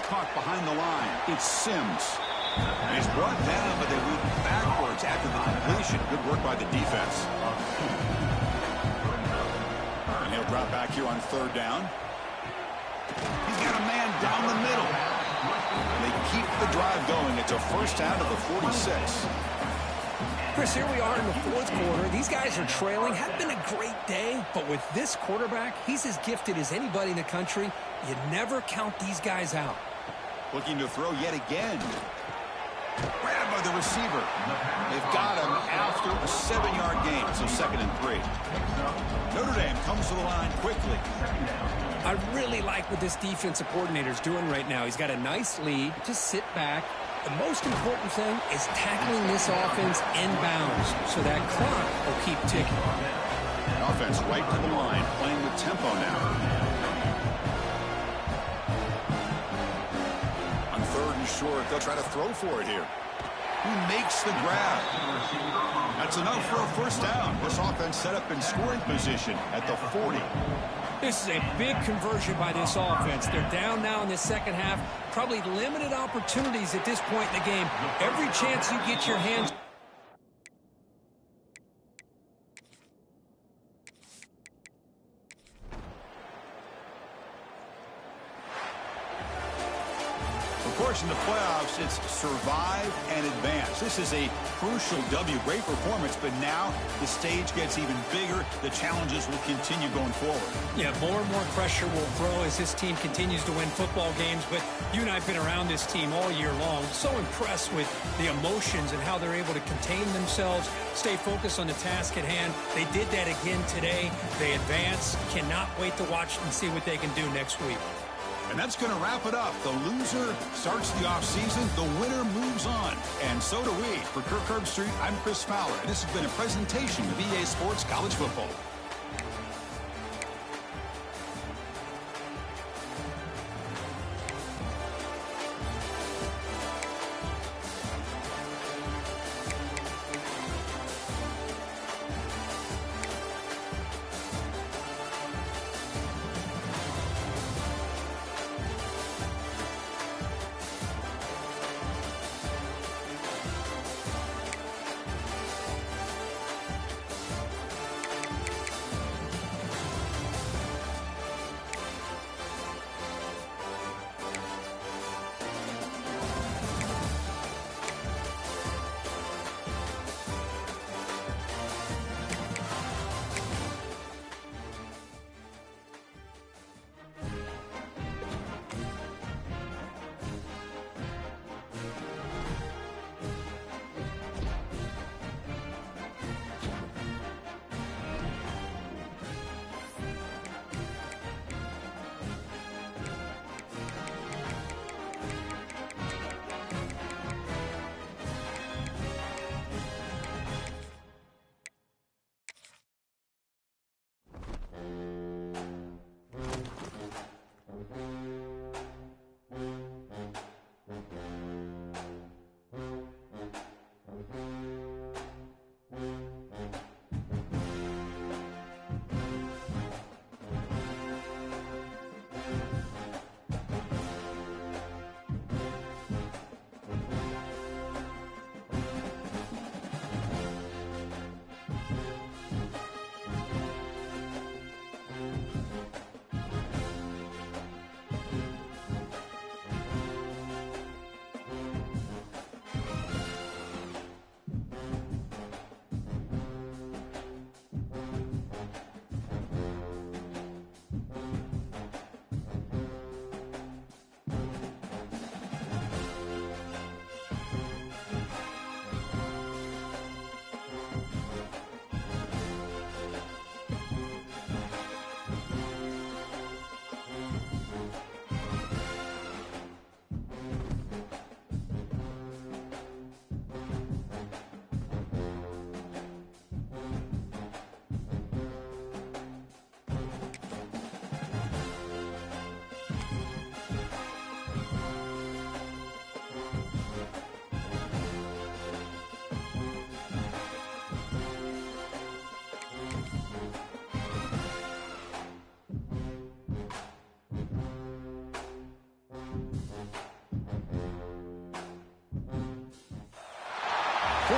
Caught behind the line. It's Sims. And he's brought down, but they move backwards after the completion. Good work by the defense. And he'll drop back here on third down. He's got a man down the middle. And they keep the drive going. It's a first down to the 46. Chris, here we are in the 4th quarter. These guys are trailing. Had been a great day, but with this quarterback, he's as gifted as anybody in the country. You never count these guys out. Looking to throw yet again. Grabbed by the receiver. They've got him after a 7-yard gain, so 2nd and 3. Notre Dame comes to the line quickly. I really like what this defensive coordinator's doing right now. He's got a nice lead. Just sit back. The most important thing is tackling this offense inbounds, so that clock will keep ticking. Offense right to the line, playing with tempo now. Short. They'll try to throw for it here. Who makes the grab? That's enough for a first down. This offense set up in scoring position at the 40. This is a big conversion by this offense. They're down now in the second half. Probably limited opportunities at this point in the game. Every chance you get your hands... Of course, in the playoffs, it's survive and advance. This is a crucial W. Great performance, but now the stage gets even bigger. The challenges will continue going forward. Yeah, more and more pressure will grow as this team continues to win football games, but you and I have been around this team all year long. So impressed with the emotions and how they're able to contain themselves, stay focused on the task at hand. They did that again today. They advance. Cannot wait to watch and see what they can do next week. And that's going to wrap it up. The loser starts the offseason. The winner moves on. And so do we. For Kirk Herbstreit, I'm Chris Fowler. And this has been a presentation of EA Sports College Football.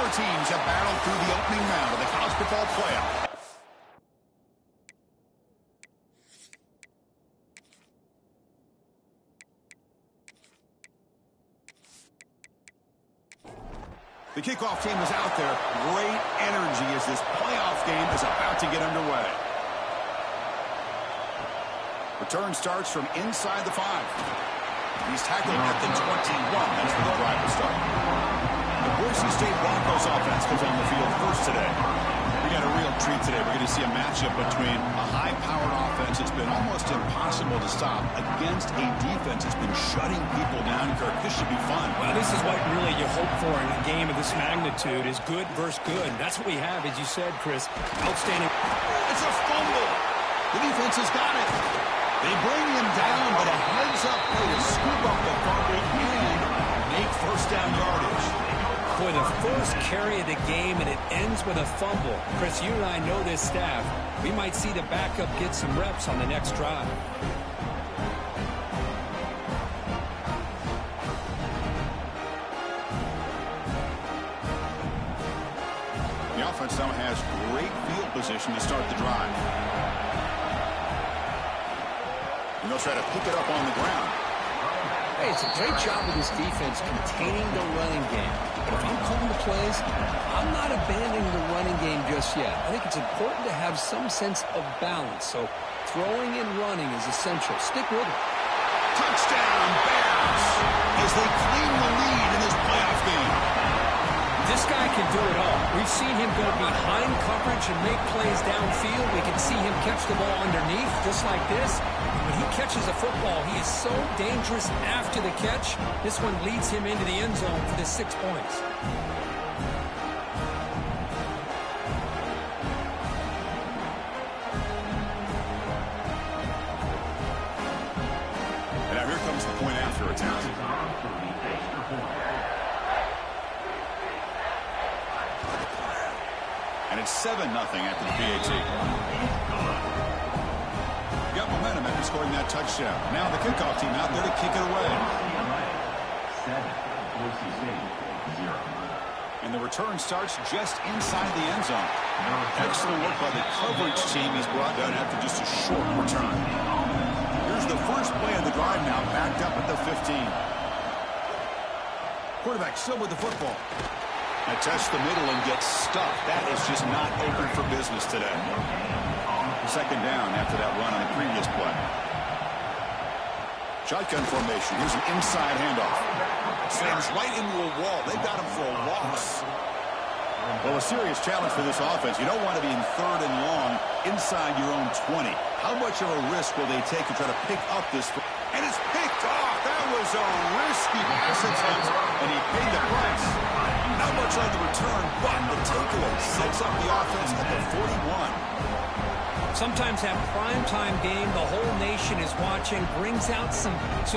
Four teams have battled through the opening round of the college football playoff. The kickoff team is out there. Great energy as this playoff game is about to get underway. Return starts from inside the 5. He's tackled at the 21. That's where the drive will start. The Boise State Broncos offense goes on the field first today. We got a real treat today. We're going to see a matchup between a high-powered offense that's been almost impossible to stop against a defense that's been shutting people down. Kirk, this should be fun. Well, this is what really you hope for in a game of this magnitude is good versus good. That's what we have, as you said, Chris. Outstanding. It's a fumble. The defense has got it. They bring him down, but a heads-up play to scoop up the fumble and make first down yardage. Boy, the first carry of the game, and it ends with a fumble. Chris, you and I know this staff. We might see the backup get some reps on the next drive. The offense now has great field position to start the drive. And they'll try to pick it up on the ground. Hey, it's a great job of this defense containing the running game. But if I'm calling the plays, I'm not abandoning the running game just yet. I think it's important to have some sense of balance. So throwing and running is essential. Stick with it. Touchdown, Bears, as they claim the lead in this playoff game. This guy can do it all. We've seen him go behind coverage and make plays downfield. We can see him catch the ball underneath, just like this. When he catches a football, he is so dangerous after the catch. This one leads him into the end zone for the 6 points. And now here comes the point after attack. And it's 7-0 after the PAT. Got momentum after scoring that touchdown. Now the kickoff team out there to kick it away. And the return starts just inside the end zone. Excellent work by the coverage team. He's brought down after just a short return. Here's the first play of the drive now, backed up at the 15. Quarterback still with the football. I test the middle and get stuck. That is just not open for business today. Second down after that run on the previous play. Shotgun formation. Here's an inside handoff. Slams right into a wall. They've got him for a loss. Well, a serious challenge for this offense. You don't want to be in third and long inside your own 20. How much of a risk will they take to try to pick up this? And it's picked off. That was a risky pass attempt, and he paid the price. Not much on the return, but the takeaway sets up the offense at the 41. Sometimes that primetime game, the whole nation is watching, brings out some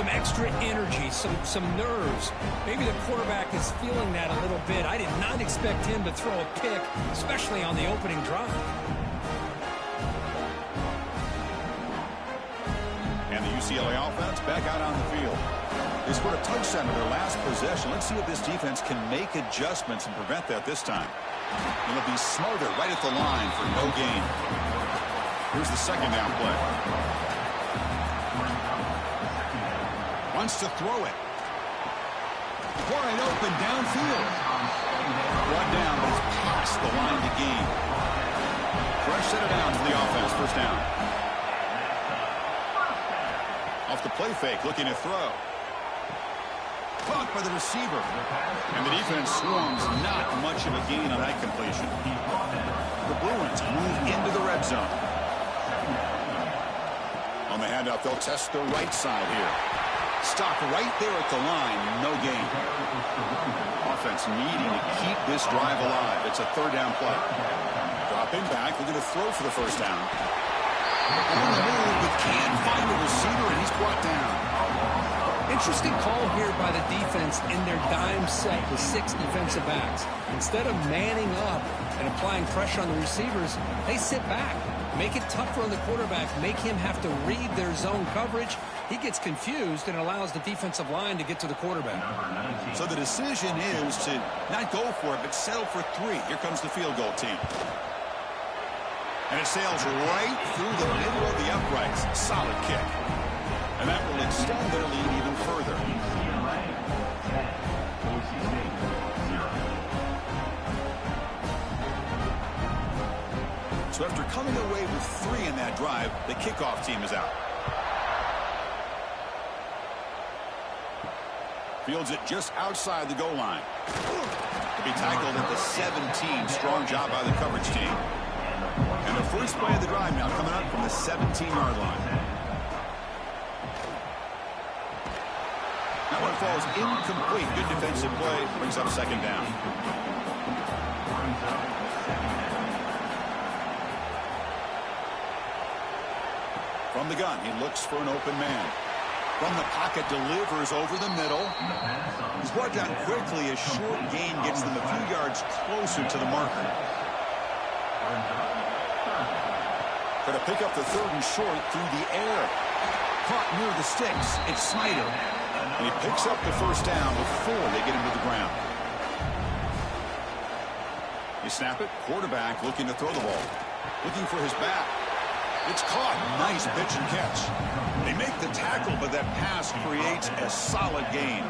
extra energy, some nerves. Maybe the quarterback is feeling that a little bit. I did not expect him to throw a pick, especially on the opening drive. And the UCLA offense back out on the field. They scored a touchdown in their last possession. Let's see if this defense can make adjustments and prevent that this time. And they'll be smarter right at the line for no gain. Here's the second down play. Wants to throw it. Wide open downfield. Brought down, but it's past the line to gain. Fresh set it down for the offense. First down. Off the play fake, looking to throw. Caught by the receiver. And the defense swarms, not much of a gain on that completion. The Bruins move into the red zone. On the handoff, they'll test the right side here. Stop right there at the line, no gain. Offense needing to keep this drive alive. It's a third down play. Dropping back, looking to throw for the first down. On the move, but can't find the receiver, and he's brought down. Interesting call here by the defense in their dime set with 6 defensive backs. Instead of manning up and applying pressure on the receivers, they sit back, make it tougher on the quarterback, make him have to read their zone coverage, he gets confused and allows the defensive line to get to the quarterback. So the decision is to not go for it, but settle for 3. Here comes the field goal team. And it sails right through the middle of the uprights. Solid kick. And that will extend their lead even further. So after coming away with 3 in that drive, the kickoff team is out. Fields it just outside the goal line. To be tackled at the 17. Strong job by the coverage team. And the first play of the drive now coming up from the 17-yard line. That one falls incomplete. Good defensive play. Brings up second down. From the gun, he looks for an open man. From the pocket, delivers over the middle. He's brought down quickly. A short gain gets them a few yards closer to the marker. Going to pick up the 3rd and short through the air. Caught near the sticks. It's Snyder. And he picks up the first down before they get him to the ground. You snap it. Quarterback looking to throw the ball. Looking for his back. It's caught. Nice pitch and catch. They make the tackle, but that pass creates a solid gain.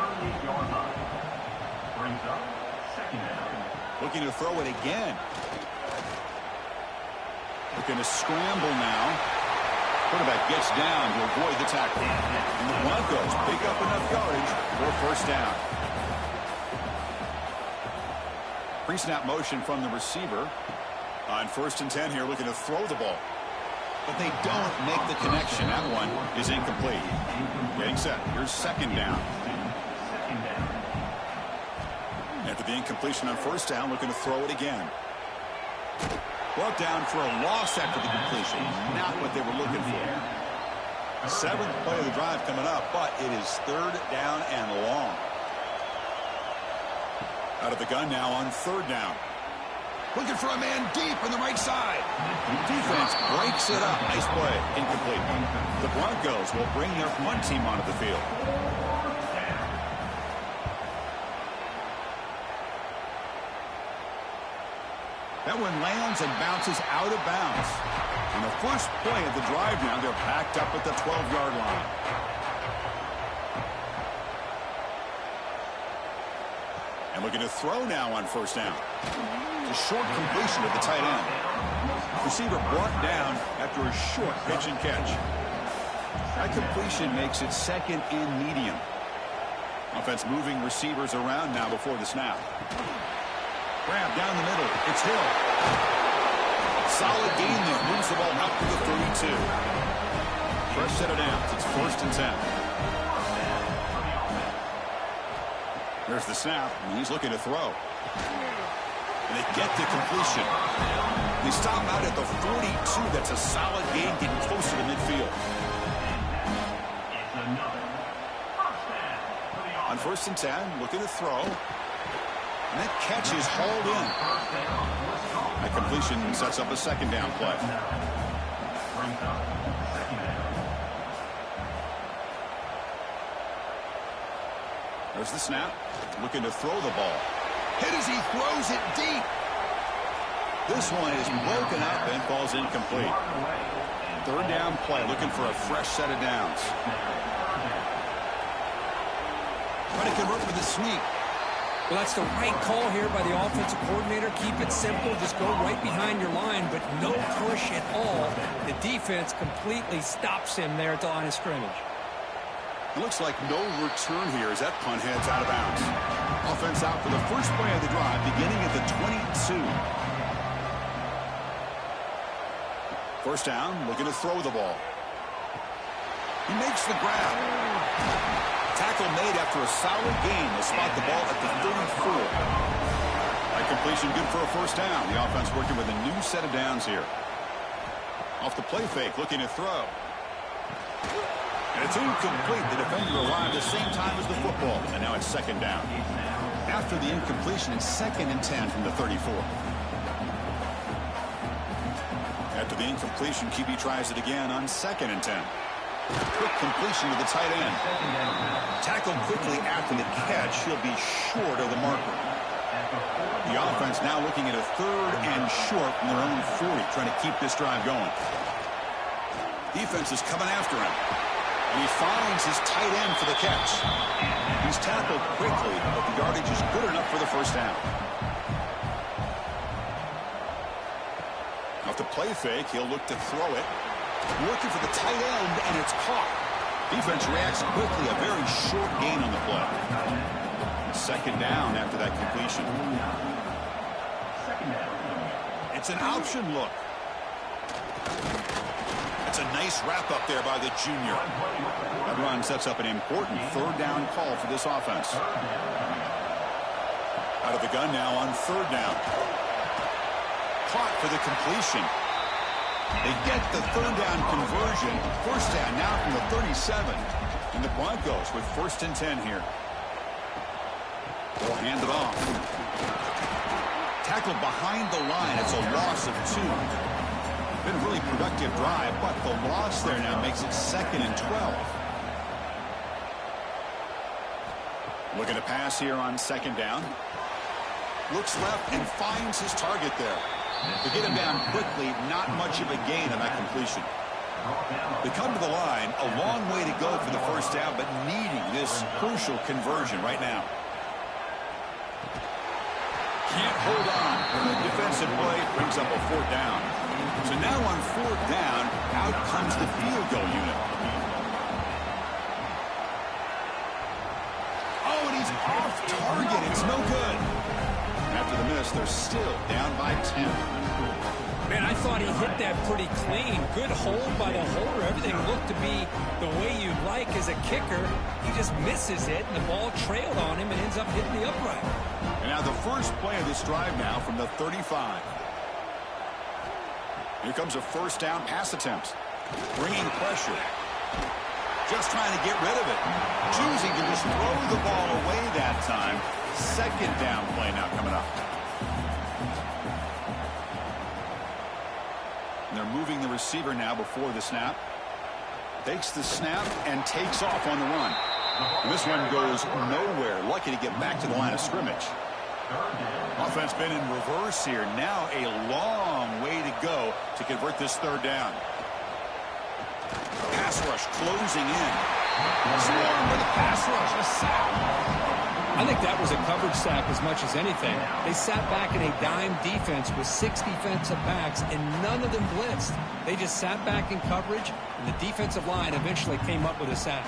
Looking to throw it again. Looking to scramble now. Quarterback gets down to avoid the tackle. And the Broncos pick up enough yardage for a first down. Pre-snap motion from the receiver. On 1st and 10 here, looking to throw the ball. But they don't make the connection. That one is incomplete. Getting set. Here's second down. After the incompletion on first down, looking to throw it again. Brought down for a loss after the completion. Not what they were looking for. 7th play of the drive coming up, but it is 3rd down and long. Out of the gun now on 3rd down. Looking for a man deep on the right side. Defense breaks it up. Nice play. Incomplete. The Broncos will bring their punt team onto the field. That one lands and bounces out of bounds. On the first play of the drive now, they're backed up at the 12-yard line. And looking to throw now on first down. A short completion to the tight end. Receiver brought down after a short pitch and catch. That completion makes it 2nd and medium. Offense moving receivers around now before the snap. Grab down the middle. It's Hill. Solid gain there. Moves the ball out to the 32. Fresh set of downs. It's 1st and 10. There's the snap, and he's looking to throw. And they get to completion. They stop out at the 42. That's a solid gain, getting closer to midfield. On 1st and 10, looking to throw. And that catch is hauled in. That completion sets up a 2nd down play. There's the snap. Looking to throw the ball. Hit as he throws it deep. This one is broken up and falls incomplete. 3rd down play, looking for a fresh set of downs. Trying to convert with a sneak. Well, that's the right call here by the offensive coordinator. Keep it simple. Just go right behind your line, but no push at all. The defense completely stops him there at the line of scrimmage. It looks like no return here as that punt heads out of bounds. Offense out for the first play of the drive, beginning at the 22. First down, looking to throw the ball. He makes the grab. Tackle made after a solid gain. They'll spot the ball at the 34. That completion good for a first down. The offense working with a new set of downs here. Off the play fake, looking to throw. And it's incomplete. The defender arrived at the same time as the football. And now it's 2nd down. After the incompletion, it's 2nd and 10 from the 34. After the incompletion, QB tries it again on 2nd and 10. Quick completion to the tight end. Tackled quickly after the catch. He'll be short of the marker. The offense now looking at a 3rd and short from their own 40, trying to keep this drive going. Defense is coming after him. And he finds his tight end for the catch. He's tackled quickly, but the yardage is good enough for the first down. Off the play fake, he'll look to throw it. Working for the tight end, and it's caught. Defense reacts quickly, a very short gain on the play. Second down after that completion. It's an option look. It's a nice wrap up there by the junior. That run sets up an important 3rd down call for this offense. Out of the gun now on 3rd down. Caught for the completion. They get the 3rd down conversion. First down now from the 37. And the Broncos with 1st and 10 here. They'll hand it off. Tackled behind the line. It's a loss of 2. Been a really productive drive, but the loss there now makes it 2nd and 12. Looking to pass here on 2nd down. Looks left and finds his target there. To get him down quickly, not much of a gain on that completion. They come to the line, a long way to go for the first down, but needing this crucial conversion right now. Can't hold on. Good defensive play brings up a 4th down. So now on 4th down, out comes the field goal unit. Oh, and he's off target. It's no good. After the miss, they're still down by 10. Man, I thought he hit that pretty clean. Good hold by the holder. Everything looked to be the way you'd like as a kicker. He just misses it, and the ball trailed on him and ends up hitting the upright. And now the first play of this drive now from the 35. Here comes a 1st down pass attempt. Bringing pressure. Just trying to get rid of it. Choosing to just throw the ball away that time. 2nd down play now coming up. And they're moving the receiver now before the snap. Takes the snap and takes off on the run. And this one goes nowhere. Lucky to get back to the line of scrimmage. Offense been in reverse here. Now a long way to go to convert this 3rd down. Pass rush closing in. Swarmed by the pass rush. A sack. I think that was a coverage sack as much as anything. They sat back in a dime defense with 6 defensive backs, and none of them blitzed. They just sat back in coverage, and the defensive line eventually came up with a sack.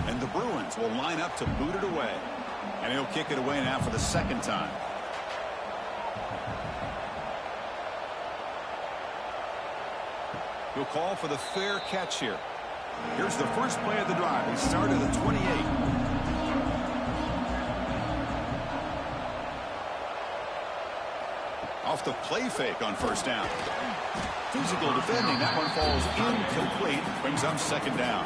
And the Bruins will line up to boot it away. And he'll kick it away now for the 2nd time. He'll call for the fair catch here. Here's the first play of the drive. He started at 28. Off the play fake on 1st down. Physical defending. That one falls incomplete. Brings up 2nd down.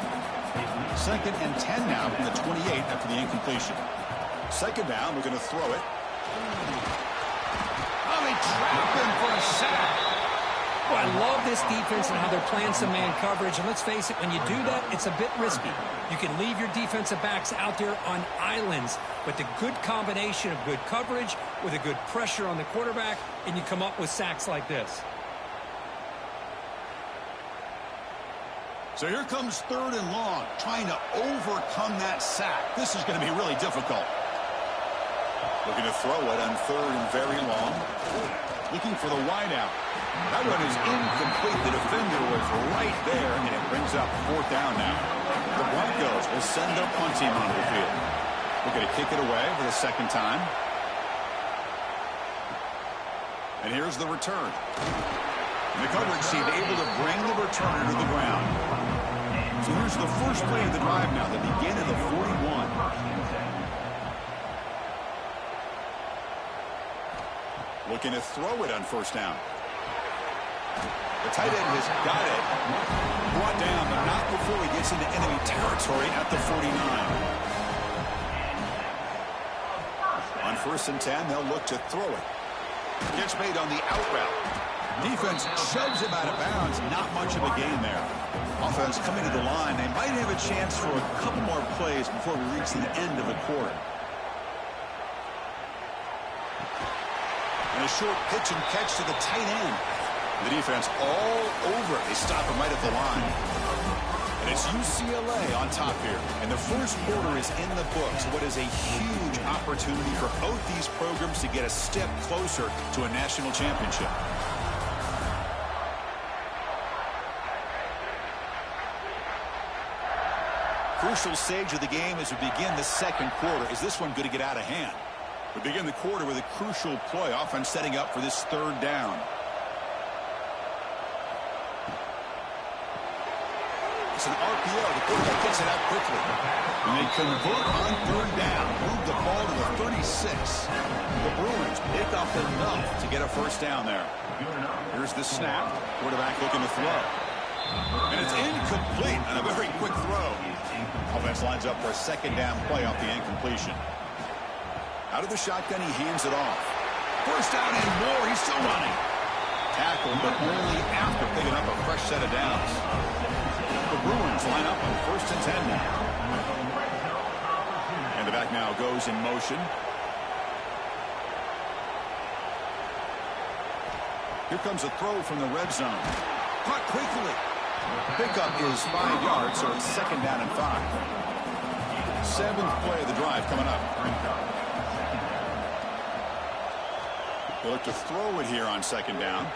2nd and 10 now from the 28 after the incompletion. 2nd down. We're going to throw it. Oh, they trap him for a sack. Well, I love this defense and how they're playing some man coverage. And let's face it, when you do that, it's a bit risky. You can leave your defensive backs out there on islands. But the good combination of good coverage with a good pressure on the quarterback, and you come up with sacks like this. So here comes 3rd and long, trying to overcome that sack. This is going to be really difficult. Looking to throw it on 3rd and very long. Looking for the wideout. That one is incomplete. The defender was right there, and it brings up 4th down now. The Broncos will send their punt team onto the field. We're going to kick it away for the 2nd time. And here's the return. And the coverage team able to bring the returner to the ground. So here's the first play of the drive now. They begin at the 41. Looking to throw it on 1st down. The tight end has got it. Brought down, but not before he gets into enemy territory at the 49. On 1st and 10, they'll look to throw it. Catch made on the out route. Defense shoves him out of bounds. Not much of a gain there. Offense coming to the line. They might have a chance for a couple more plays before we reach the end of the quarter. And a short pitch and catch to the tight end. The defense all over it. They stop him right at the line. And it's UCLA on top here. And the first quarter is in the books. What is a huge opportunity for both these programs to get a step closer to a national championship. Crucial stage of the game as we begin the second quarter. Is this one going to get out of hand? We begin the quarter with a crucial play. Offense setting up for this third down. It's an RPO. The quarterback gets it out quickly. And they convert on third down. Move the ball to the 36. The Bruins pick up enough to get a first down there. Here's the snap. Quarterback looking to throw. And it's incomplete on a very quick throw. Offense lines up for a second down play off the incompletion. Out of the shotgun, he hands it off. First down and more. He's still running. Tackle, but only after picking up a fresh set of downs. The Bruins line up on 1st and 10 now. And the back now goes in motion. Here comes a throw from the red zone. Caught quickly. Pickup is 5 yards, so it's second down and 5. 7th play of the drive coming up. They look to throw it here on second down.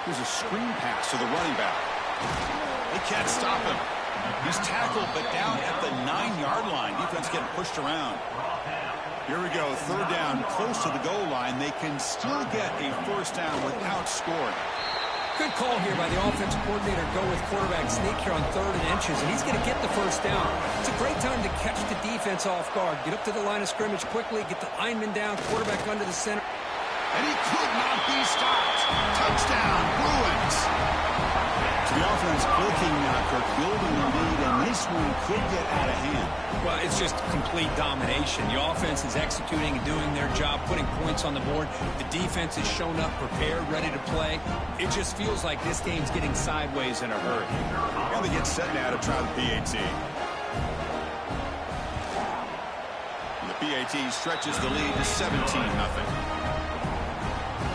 Here's a screen pass to the running back. They can't stop him. He's tackled, but down at the 9-yard line. Defense getting pushed around. Here we go, third down, close to the goal line. They can still get a first down without scoring. Good call here by the offensive coordinator. Go with quarterback sneak here on 3rd and inches, and he's going to get the first down. It's a great time to catch the defense off guard. Get up to the line of scrimmage quickly, get the lineman down, quarterback under the center. And he could not be stopped. Touchdown, Bruins. So the offense clicking now, Kirk, building a lead, and this one could get out of hand. Well, it's just complete domination. The offense is executing and doing their job, putting points on the board. The defense is shown up, prepared, ready to play. It just feels like this game's getting sideways in a hurry. And they get set now to try the PAT. And the PAT stretches the lead to 17-0.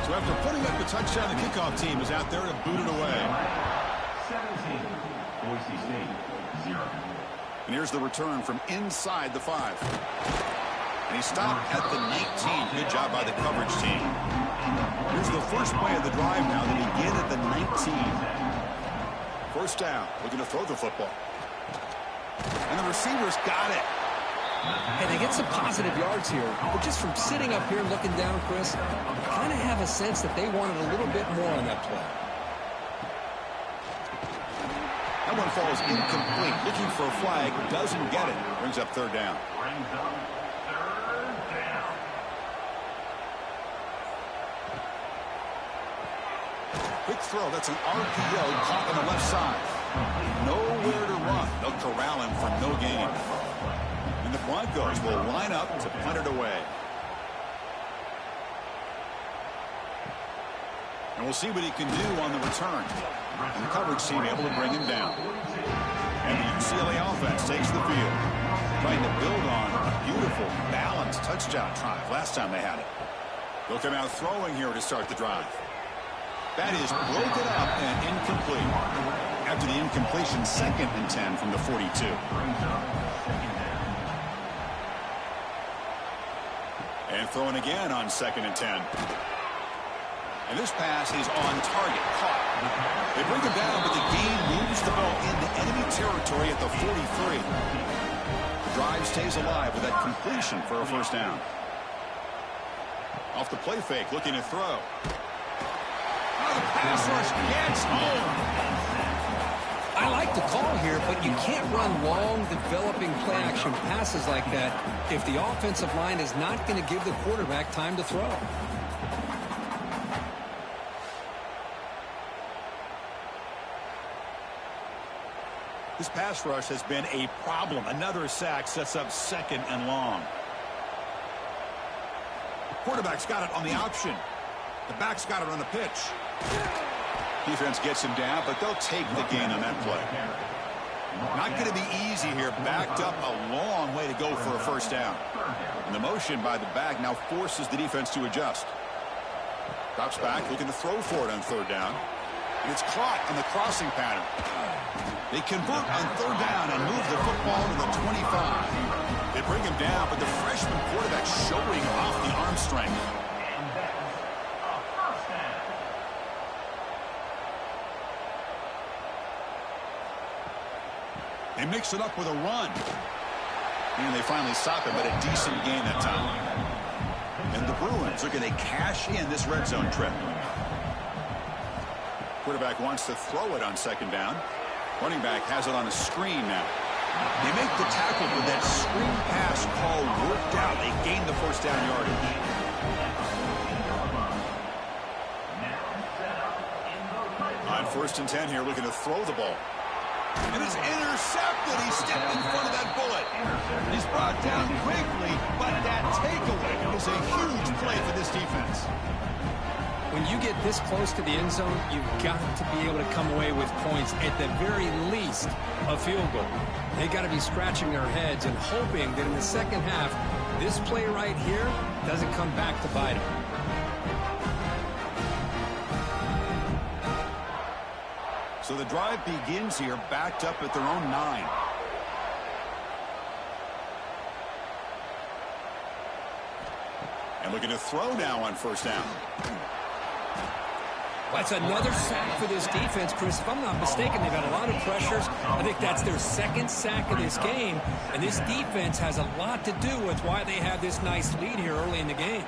So after putting up the touchdown, the kickoff team is out there to boot it away. 17, Boise State, 0. And here's the return from inside the 5. And he stopped at the 19. Good job by the coverage team. Here's the first play of the drive now. They begin at the 19. First down. Looking to throw the football. And the receivers got it. Hey, they get some positive yards here. But just from sitting up here and looking down, Chris, I kind of have a sense that they wanted a little bit more on that play. That one falls incomplete. Looking for a flag. Doesn't get it. Brings up third down. Brings up third down. Quick throw. That's an RPO caught on the left side. Nowhere to run. They'll corral him for no gain. And the Broncos will line up to punt it away. And we'll see what he can do on the return. And the coverage team able to bring him down. And the UCLA offense takes the field. Trying to build on a beautiful, balanced touchdown drive last time they had it. They'll come out throwing here to start the drive. That is broken up and incomplete. After the incompletion, 2nd and 10 from the 42. And throwing again on 2nd and 10. And this pass is on target. Caught. They bring him down, but the game moves the ball into enemy territory at the 43. The drive stays alive with that completion for a first down. Off the play fake, looking to throw. Oh, the pass rush gets home. I like the call here, but you can't run long, developing play-action passes like that if the offensive line is not going to give the quarterback time to throw. This pass rush has been a problem. Another sack sets up 2nd and long. Quarterback's got it on the option. The back's got it on the pitch. Defense gets him down, but they'll take the gain on that play. Not going to be easy here. Backed up a long way to go for a first down. And the motion by the back now forces the defense to adjust. Drops back, looking to throw for it on third down. And it's caught on the crossing pattern. They convert on third down and move the football to the 25. They bring him down, but the freshman quarterback showing off the arm strength. And that's a first down. They mix it up with a run. And they finally stop him, but a decent gain that time. And the Bruins are going to cash in this red zone trip. Quarterback wants to throw it on second down. Running back has it on a screen now. They make the tackle, but that screen pass call worked out. They gain the first down yardage. On first and 10 here, looking to throw the ball. And it's intercepted. He stepped in front of that bullet. He's brought down quickly, but that takeaway is a huge play for this defense. When you get this close to the end zone, you've got to be able to come away with points, at the very least, a field goal. They got to be scratching their heads and hoping that in the second half, this play right here doesn't come back to bite them. So the drive begins here, backed up at their own 9. And looking to throw now on first down. That's another sack for this defense, Chris. If I'm not mistaken, they've had a lot of pressures. I think that's their second sack of this game. And this defense has a lot to do with why they have this nice lead here early in the game.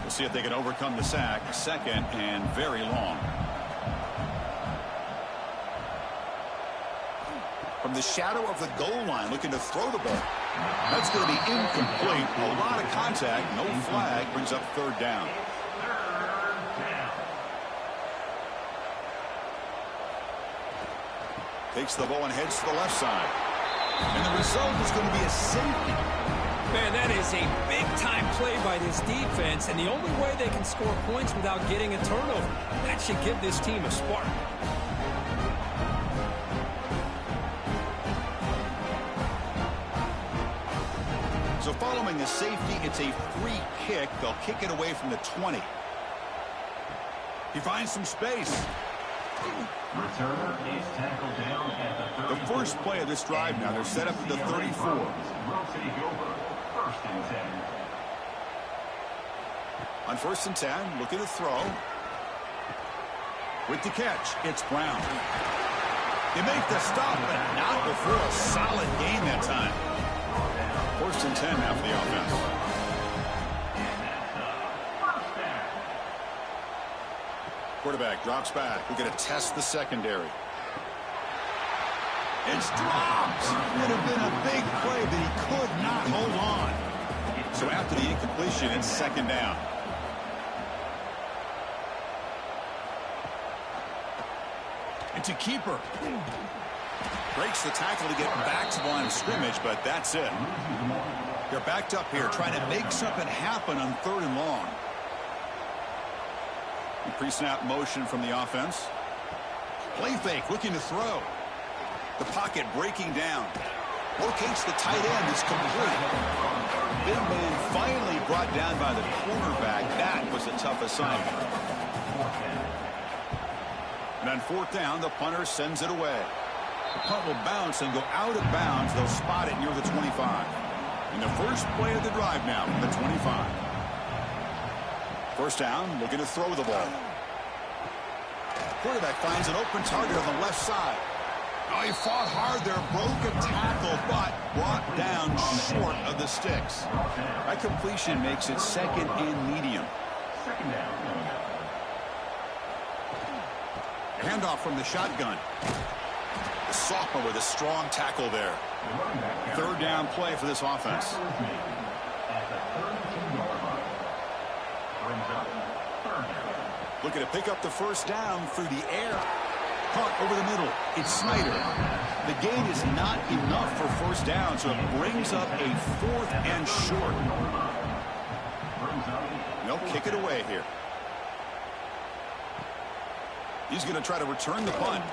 We'll see if they can overcome the sack. Second and very long. From the shadow of the goal line, looking to throw the ball. That's going to be incomplete. A lot of contact. No flag. Brings up third down. Takes the ball and heads to the left side. And the result is going to be a safety. Man, that is a big-time play by this defense, and the only way they can score points without getting a turnover. That should give this team a spark. So following the safety, it's a free kick. They'll kick it away from the 20. He finds some space. Returner is tackled down at the 34. The first play of this drive now, they're set up at the 34. Will take over first and 10. On first and 10, looking to throw. With the catch, it's Brown. They make the stop, but not before a solid gain that time. First and 10 now for the offense. Quarterback drops back. We're going to test the secondary. It's dropped. It would have been a big play, but he could not hold on. So after the incompletion, it's second down. It's a keeper. Breaks the tackle to get back to the line of scrimmage, but that's it. They're backed up here, trying to make something happen on third and long. Pre-snap motion from the offense. Play fake, looking to throw. The pocket breaking down. Locates the tight end. It's complete. Big man finally brought down by the cornerback. That was a tough assignment. And on fourth down, the punter sends it away. The punt will bounce and go out of bounds. They'll spot it near the 25. And the first play of the drive now from the 25. First down, looking to throw the ball. Quarterback finds an open target on the left side. Oh, he fought hard there, broke a tackle, but brought down short of the sticks. That completion makes it second and medium. Second down. Handoff from the shotgun. The sophomore with a strong tackle there. Third down play for this offense. At the 32-yard line. Brings up third down. Looking to pick up the first down through the air. Caught over the middle. It's Snyder. The gain is not enough for first down, so it brings up a 4th and short. They'll kick it away here. He's going to try to return the punt.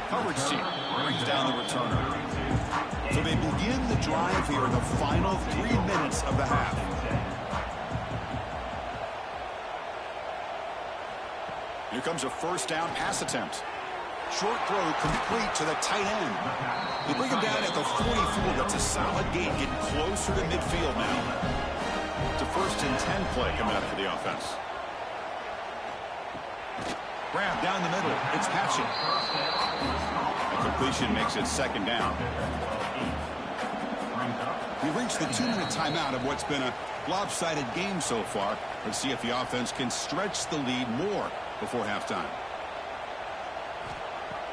Coverage team brings down the returner. So they begin the drive here in the final 3 minutes of the half. Here comes a first down pass attempt. Short throw complete to the tight end. They bring him down at the 44. That's a solid gain, getting closer to midfield now. It's a 1st and 10 play coming up for the offense. Grab down the middle. It's Patchen. A completion makes it 2nd down. We reached the 2-minute timeout of what's been a lopsided game so far. Let's see if the offense can stretch the lead more before halftime.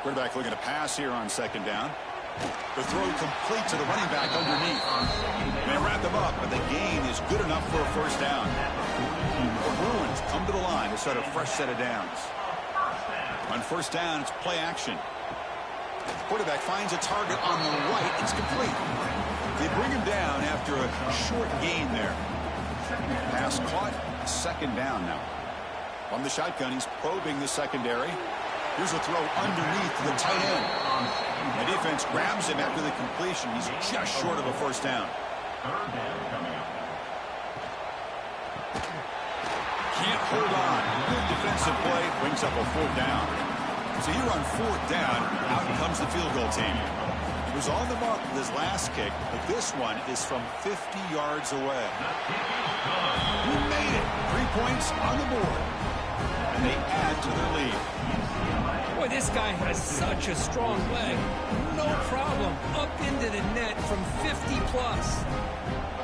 Quarterback looking to pass here on 2nd down. The throw complete to the running back underneath. They wrap them up, but the gain is good enough for a first down. The Bruins come to the line to start a fresh set of downs. On first down, it's play action. Quarterback finds a target on the right. It's complete. They bring him down after a short gain there. Pass caught. 2nd down now. On the shotgun, he's probing the secondary. Here's a throw underneath to the tight end. The defense grabs him after the completion. He's just short of a first down. Can't hold on. Good defensive play. Brings up a 4th down. So here on 4th down, out comes the field goal team. He was on the mark with his last kick, but this one is from 50 yards away. He made it. 3 points on the board. And they add to their lead. Boy, this guy has such a strong leg. No problem. Up into the net from 50 plus.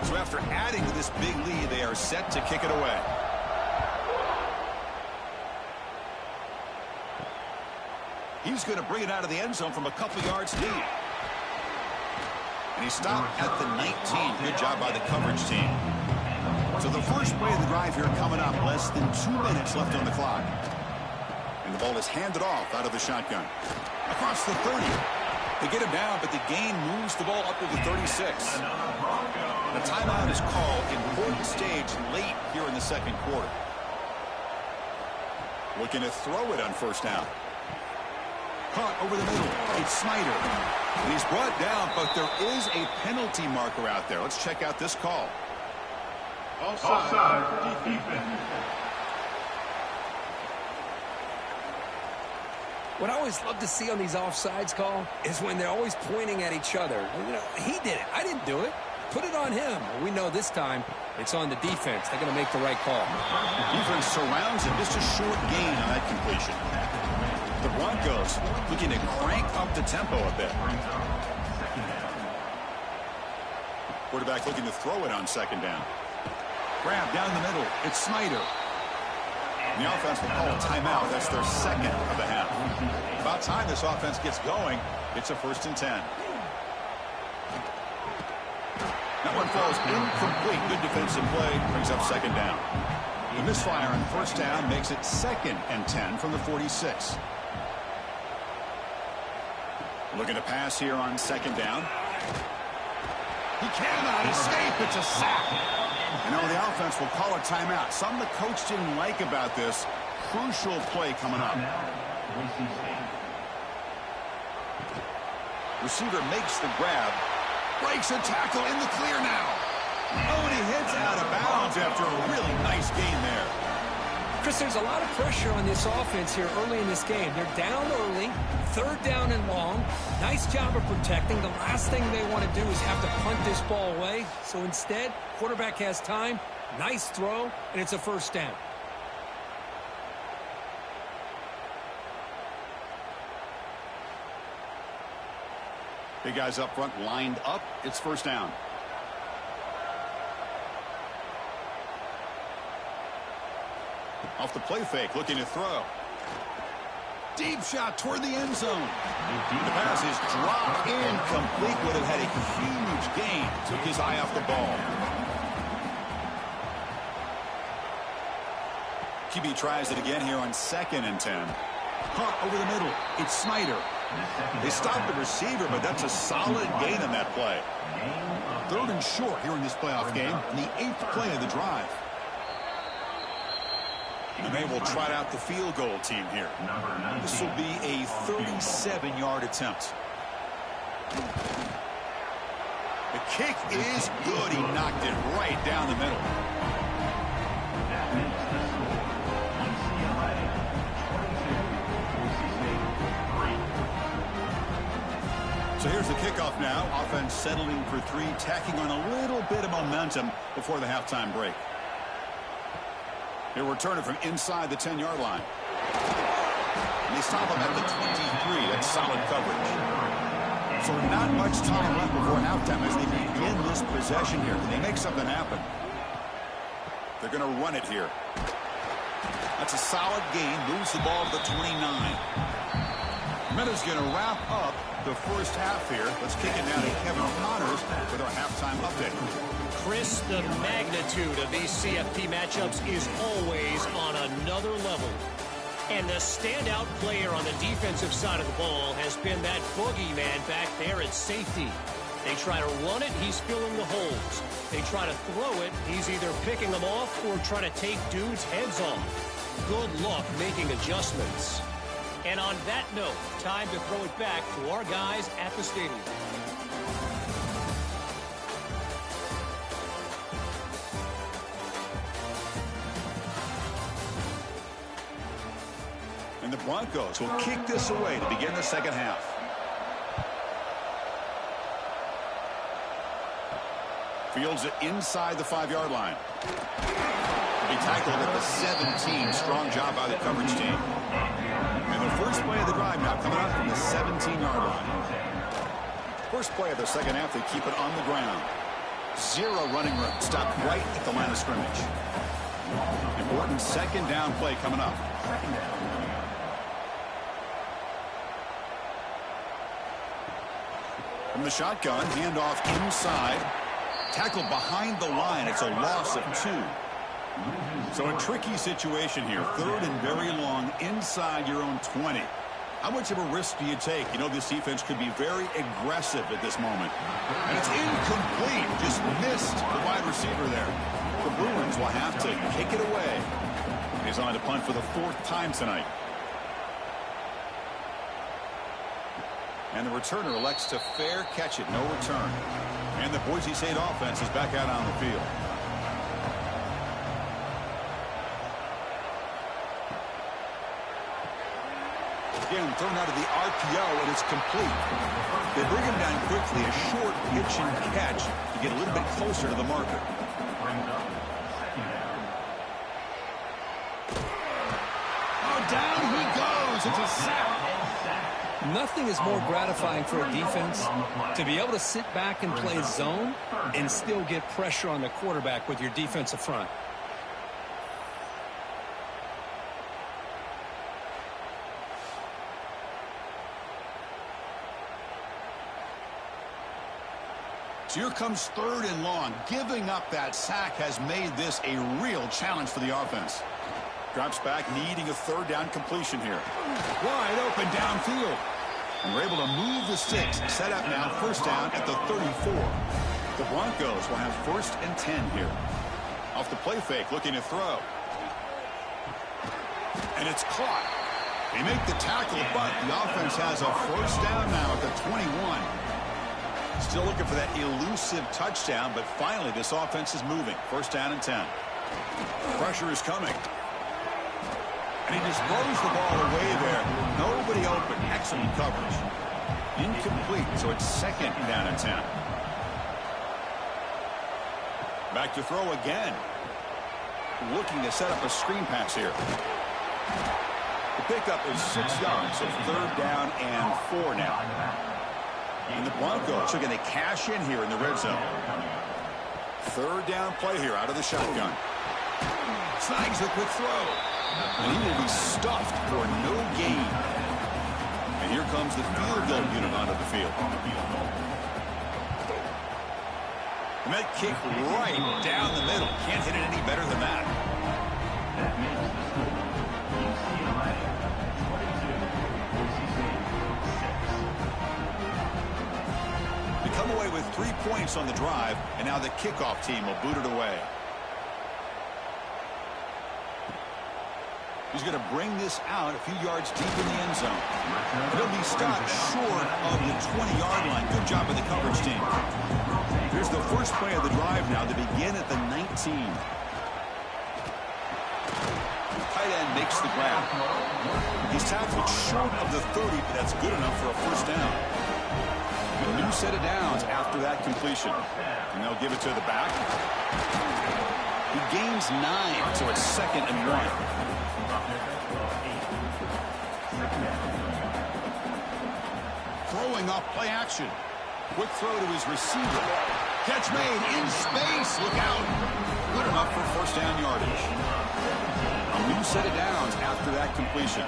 So after adding to this big lead, they are set to kick it away. He's going to bring it out of the end zone from a couple yards deep. And he stopped at the 19. Good job by the coverage team. So the first play of the drive here coming up. Less than 2 minutes left on the clock. And the ball is handed off out of the shotgun. Across the 30. They get him down, but the gain moves the ball up to the 36. The timeout is called. Important stage late here in the 2nd quarter. Looking to throw it on first down. Caught over the middle. It's Snyder. And he's brought down, but there is a penalty marker out there. Let's check out this call. Offside for defense. What I always love to see on these offsides call is when they're always pointing at each other. You know, he did it. I didn't do it. Put it on him. We know this time it's on the defense. They're going to make the right call. Defense surrounds him. Just a short gain on that completion. The Broncos looking to crank up the tempo a bit. Quarterback looking to throw it on 2nd down. Grab down the middle. It's Snyder. And the offense will call a timeout. That's their 2nd of the half. About time this offense gets going. It's a 1st and 10. That one falls incomplete. Good defensive play. Brings up 2nd down. The misfire on first down makes it 2nd and 10 from the 46. Looking to pass here on 2nd down. He cannot escape. It's a sack. And now the offense will call a timeout. Something the coach didn't like about this. Crucial play coming up. Receiver makes the grab. Breaks a tackle in the clear now. Oh, and he hits out of bounds after a really nice gain there. Chris, there's a lot of pressure on this offense here early in this game. They're down early, 3rd down and long. Nice job of protecting. The last thing they want to do is have to punt this ball away. So instead, quarterback has time, nice throw, and it's a first down. Big guys up front lined up. It's first down. Off the play fake, looking to throw. Deep shot toward the end zone. The pass is dropped incomplete. Would have had a huge gain. Took his eye off the ball. QB tries it again here on 2nd and 10. Caught over the middle. It's Snyder. They stopped the receiver, but that's a solid gain on that play. 3rd and short here in this playoff game, and the 8th play of the drive. And they will trot out the field goal team here. This will be a 37-yard attempt. The kick is good. He knocked it right down the middle. So here's the kickoff now. Offense settling for 3, tacking on a little bit of momentum before the halftime break. He'll return it from inside the 10-yard line. And they stop him at the 23. That's solid coverage. So not much time left before halftime as they begin this possession here. Can they make something happen? They're going to run it here. That's a solid gain. Moves the ball to the 29. Minuta's going to wrap up the first half here. Let's kick it now to Kevin Connors with our halftime update. Chris, the magnitude of these CFP matchups is always on another level. And the standout player on the defensive side of the ball has been that boogeyman back there at safety. They try to run it, he's filling the holes. They try to throw it, he's either picking them off or trying to take dudes' heads off. Good luck making adjustments. And on that note, time to throw it back to our guys at the stadium. And the Broncos will kick this away to begin the second half. Fields it inside the 5-yard line. He tackled at the 17. Strong job by the coverage team. And the first play of the drive now coming up from the 17-yard line. First play of the second half, they keep it on the ground. 0 running room. Stopped right at the line of scrimmage. Important second down play coming up. From the shotgun, handoff inside. Tackled behind the line. It's a loss of 2. So a tricky situation here. 3rd and very long inside your own 20. How much of a risk do you take? You know this defense could be very aggressive at this moment. And it's incomplete. Just missed the wide receiver there. The Bruins will have to kick it away. He's on to punt for the 4th time tonight. And the returner elects to fair catch it. No return. And the Boise State offense is back out on the field. Again, thrown out of the RPO, and it's complete. They bring him down quickly. A short pitch and catch to get a little bit closer to the marker. Oh, down he goes. It's a sack. Nothing is more gratifying for a defense to be able to sit back and play zone and still get pressure on the quarterback with your defensive front. So here comes 3rd and long. Giving up that sack has made this a real challenge for the offense. Drops back, needing a 3rd down completion here. Wide open downfield. And we're able to move the sticks. Set up now, 1st down at the 34. The Broncos will have 1st and 10 here. Off the play fake, looking to throw. And it's caught. They make the tackle, but the offense has a 1st down now at the 21. Still looking for that elusive touchdown, but finally this offense is moving. 1st down and 10. Pressure is coming. And he just throws the ball away there. Nobody open. Excellent coverage. Incomplete, so it's 2nd down and 10. Back to throw again. Looking to set up a screen pass here. The pickup is 6 yards, so 3rd down and 4 now. And the Broncos are going to cash in here in the red zone. 3rd down play here out of the shotgun. Snags a quick throw. And he will be stuffed for no gain. And here comes the field goal unit onto the field. And that kick right down the middle. Can't hit it any better than that. away with 3 points on the drive, and now the kickoff team will boot it away. He's going to bring this out a few yards deep in the end zone. He'll be stopped short of the 20-yard line. Good job of the coverage team. Here's the first play of the drive now to begin at the 19. Tight end makes the grab. He's tackled short of the 30, but that's good enough for a first down. A new set of downs after that completion. And they'll give it to the back. He gains 9, so it's 2nd and 1. Throwing off play action. Quick throw to his receiver. Catch made in space. Look out. Good enough for first down yardage. A new set of downs after that completion.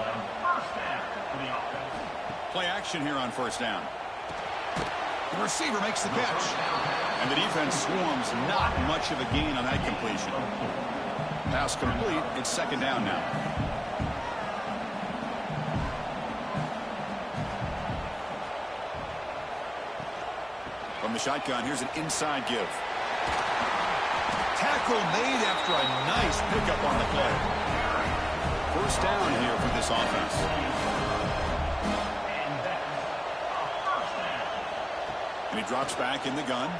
Play action here on first down. The receiver makes the catch. And the defense swarms. Not much of a gain on that completion. Pass complete. It's 2nd down now. From the shotgun, here's an inside give. Tackle made after a nice pickup on the play. First down here for this offense. And he drops back in the gun.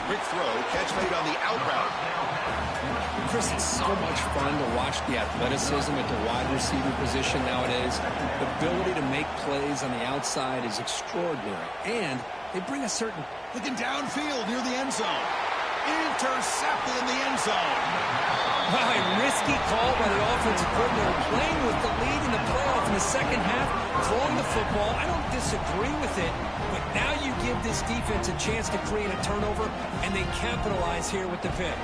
Quick throw, catch made on the out route. Chris, it's so much fun to watch the athleticism at the wide receiver position nowadays. The ability to make plays on the outside is extraordinary. And they bring a certain... Looking downfield near the end zone. Intercepted in the end zone. Wow, a risky call by the offensive coordinator, playing with the lead in the playoff in the second half, throwing the football. I don't disagree with it, but now you give this defense a chance to create a turnover, and they capitalize here with the pick.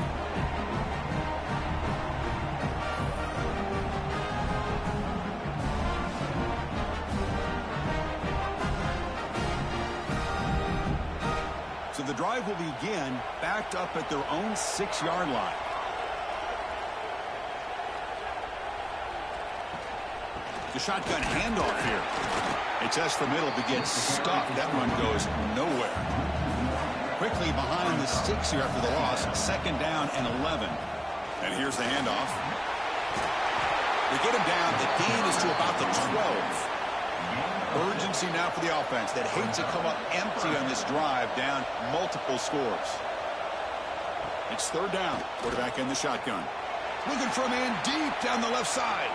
So the drive will begin backed up at their own 6-yard line. The shotgun handoff here. A test the middle but gets stuck. That one goes nowhere. Quickly behind the sticks here after the loss. 2nd down and 11. And here's the handoff. They get him down. The gain is to about the 12. Urgency now for the offense that hates to come up empty on this drive, down multiple scores. It's 3rd down. Quarterback in the shotgun. Looking for a man deep down the left side.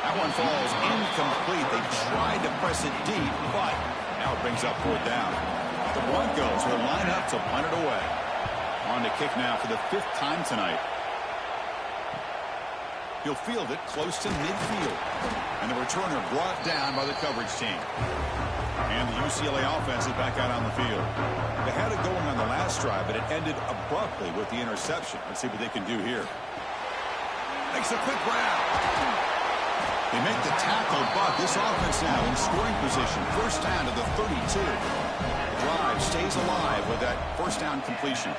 That one falls incomplete. They tried to press it deep, but now it brings up 4th down. The Broncos will line up to punt it away. On to kick now for the 5th time tonight. He'll field it close to midfield. And the returner brought down by the coverage team. And the UCLA offense is back out on the field. They had it going on the last drive, but it ended abruptly with the interception. Let's see what they can do here. Makes a quick grab. They make the tackle, but this offense now in scoring position. First down to the 32. The drive stays alive with that first down completion.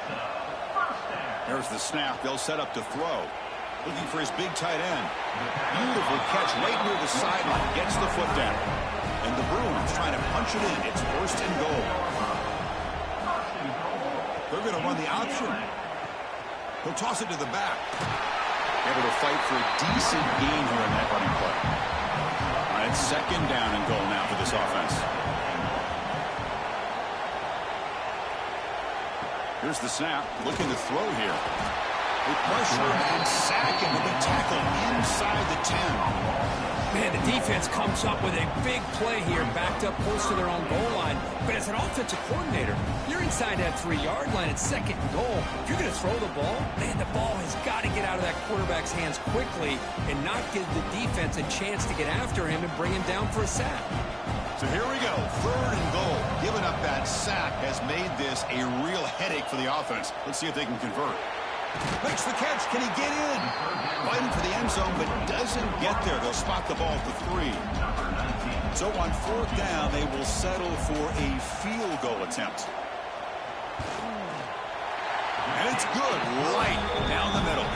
There's the snap. They'll set up to throw. Looking for his big tight end. Beautiful catch right near the sideline. Gets the foot down. And the Bruins trying to punch it in. It's 1st and goal. They're going to run the option. He'll toss it to the back. Able to fight for a decent gain here in that running play. All right, 2nd down and goal now for this offense. Here's the snap. Looking to throw here. They pressure and sack him with a tackle inside the 10. Man, the defense comes up with a big play here, backed up close to their own goal line. But as an offensive coordinator, you're inside that 3-yard line at 2nd and goal. If you're going to throw the ball, man, the ball has got to get out of that quarterback's hands quickly and not give the defense a chance to get after him and bring him down for a sack. So here we go, 3rd and goal. Giving up that sack has made this a real headache for the offense. Let's see if they can convert. Makes the catch. Can he get in? Fighting for the end zone, but doesn't get there. They'll spot the ball for 3. So on 4th down, they will settle for a field goal attempt. And it's good, right down the middle.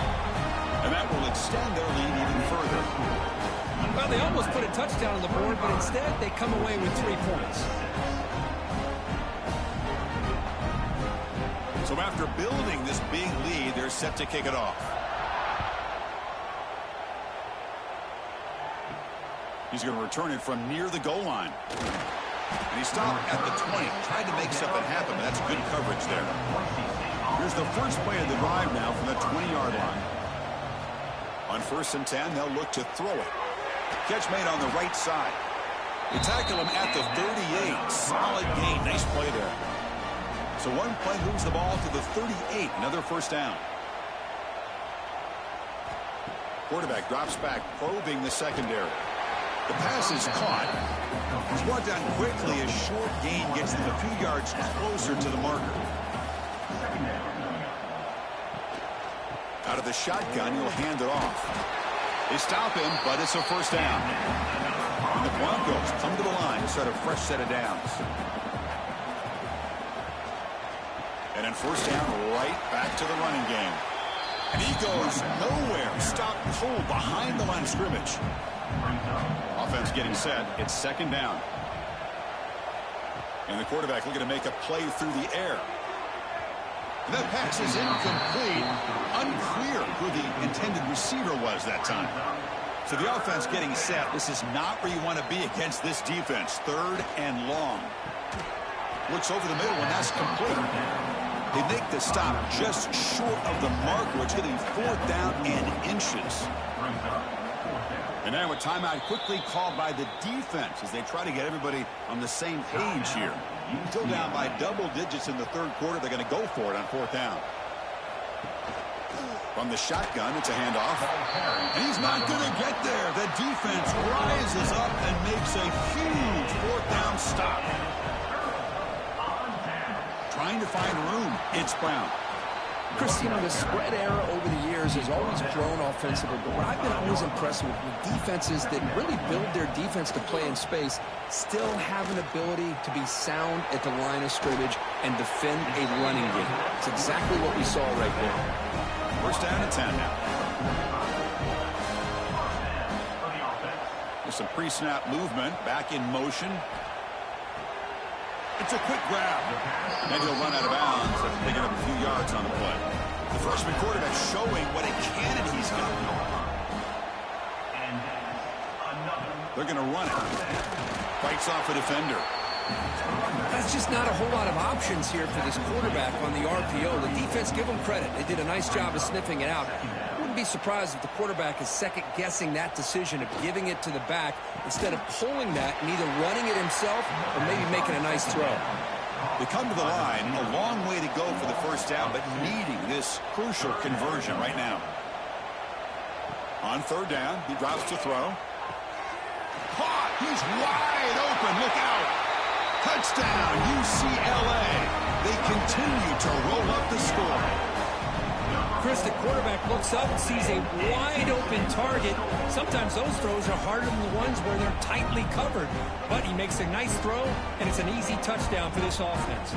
And that will extend their lead even further. Well, they almost put a touchdown on the board, but instead they come away with 3 points. So after building this big lead, they're set to kick it off. He's going to return it from near the goal line. And he stopped at the 20. Tried to make something happen, but that's good coverage there. Here's the first play of the drive now from the 20-yard line. On 1st and 10, they'll look to throw it. Catch made on the right side. They tackle him at the 38. Solid gain. Nice play there. So one play moves the ball to the 38. Another first down. Quarterback drops back, probing the secondary. The pass is caught. It's brought down quickly. A short gain gets them a few yards closer to the marker. Out of the shotgun, he'll hand it off. They stop him, but it's a first down. And the Broncos come to the line to start a fresh set of downs. And then first down, right back to the running game. And he goes nowhere. Stopped cold behind the line of scrimmage. Offense getting set. It's second down. And the quarterback looking to make a play through the air. And that pass is incomplete. Unclear who the intended receiver was that time. So the offense getting set. This is not where you want to be against this defense. 3rd and long. Looks over the middle, and that's complete. They make the stop just short of the marker. It's going to be 4th down and inches. And now a timeout quickly called by the defense as they try to get everybody on the same page here. Still down by double digits in the 3rd quarter. They're going to go for it on 4th down. From the shotgun, it's a handoff. And he's not going to get there. The defense rises up and makes a huge 4th down stop. Trying to find room. It's Brown. Chris, you know, the spread era over the years has always grown offensively, but what I've been always impressed with defenses that really build their defense to play in space still have an ability to be sound at the line of scrimmage and defend a running game. It's exactly what we saw right there. First down and 10 now. With some pre-snap movement, back in motion. It's a quick grab. And he'll run out of bounds after picking up a few yards on the play. The freshman quarterback showing what a cannon he's got. They're going to run it. Fights off a defender. That's just not a whole lot of options here for this quarterback on the RPO. The defense, give them credit. They did a nice job of sniffing it out. Wouldn't be surprised if the quarterback is second-guessing that decision of giving it to the back instead of pulling that and either running it himself or maybe making a nice throw. They come to the line, a long way to go for the first down, but needing this crucial conversion right now. On 3rd down, he drops to throw. Caught! He's wide open! Look out! Touchdown, UCLA! They continue to roll up the score. Chris, the quarterback looks up and sees a wide-open target. Sometimes those throws are harder than the ones where they're tightly covered. But he makes a nice throw, and it's an easy touchdown for this offense.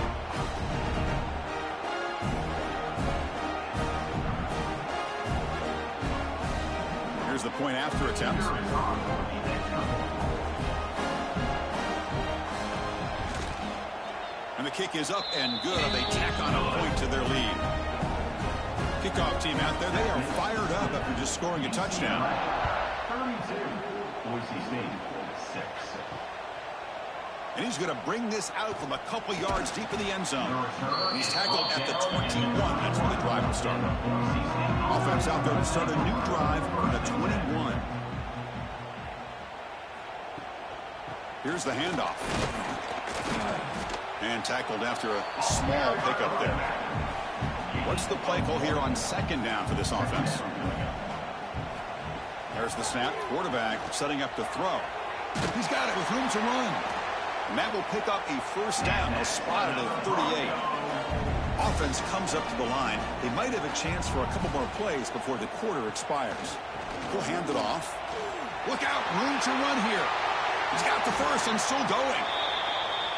Here's the point after attempt. And the kick is up and good. They tack on a point to their lead. Kickoff team out there, they are fired up after just scoring a touchdown. 32. Boise State 6. And he's going to bring this out from a couple yards deep in the end zone. And he's tackled at the 21. That's where the drive will start. Offense out there to start a new drive from the 21. Here's the handoff. And tackled after a small pickup there. What's the play call here on 2nd down for this offense? There's the snap. Quarterback setting up to throw. He's got it with room to run. And that will pick up a first down. They'll spot it at 38. Offense comes up to the line. They might have a chance for a couple more plays before the quarter expires. He'll hand it off. Look out. Room to run here. He's got the first and still going.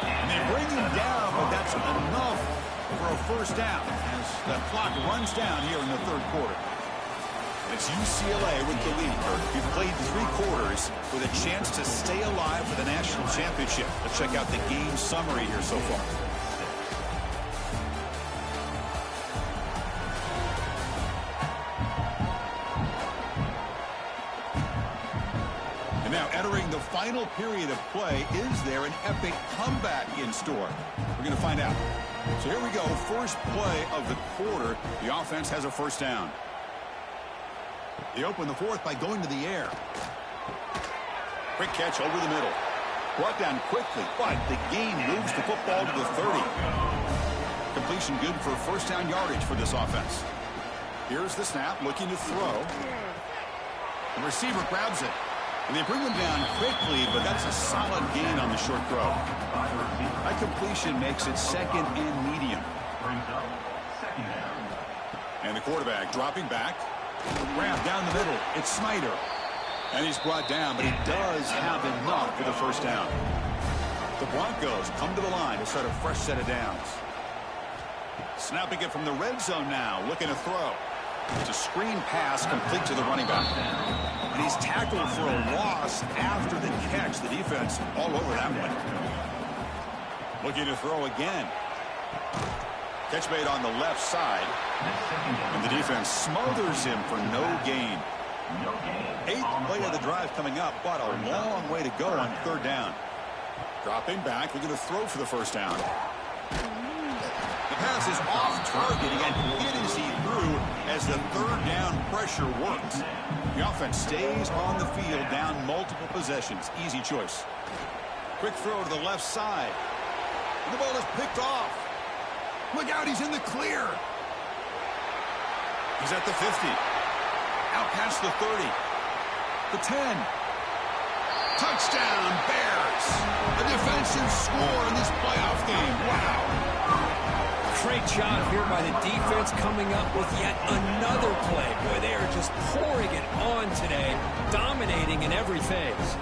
And they bring him down, but that's enough for a first down as the clock runs down here in the 3rd quarter. It's UCLA with the lead. You've played 3 quarters with a chance to stay alive for the national championship. Let's check out the game summary here so far. final period of play. Is there an epic comeback in store? We're going to find out. So here we go. First play of the quarter. The offense has a first down. They open the fourth by going to the air. Quick catch over the middle. Brought down quickly, but the gain moves the football to the 30. Completion good for first down yardage for this offense. Here's the snap, looking to throw. The receiver grabs it. And they bring him down quickly, but that's a solid gain on the short throw. That completion makes it second and medium. And the quarterback dropping back. Grab down the middle. It's Snyder. And he's brought down, but he does have enough for the first down. The Broncos come to the line to start a fresh set of downs. Snapping it from the red zone now, looking to throw. It's a screen pass complete to the running back. And he's tackled for a loss after the catch. The defense all over that one. Looking to throw again. Catch made on the left side. And the defense smothers him for no gain. Eighth play of the drive coming up, but a long way to go on third down. Dropping back, looking to throw for the first down. The pass is off target. He got hit as he threw as the third down pressure worked. The offense stays on the field down multiple possessions. Easy choice. Quick throw to the left side. And the ball is picked off. Look out, he's in the clear. He's at the 50. Out past the 30. The 10. Touchdown, Bears. A defensive score in this playoff game. Wow. Great job here by the defense coming up with yet another play. Boy, they are just pouring it on today, dominating in every phase.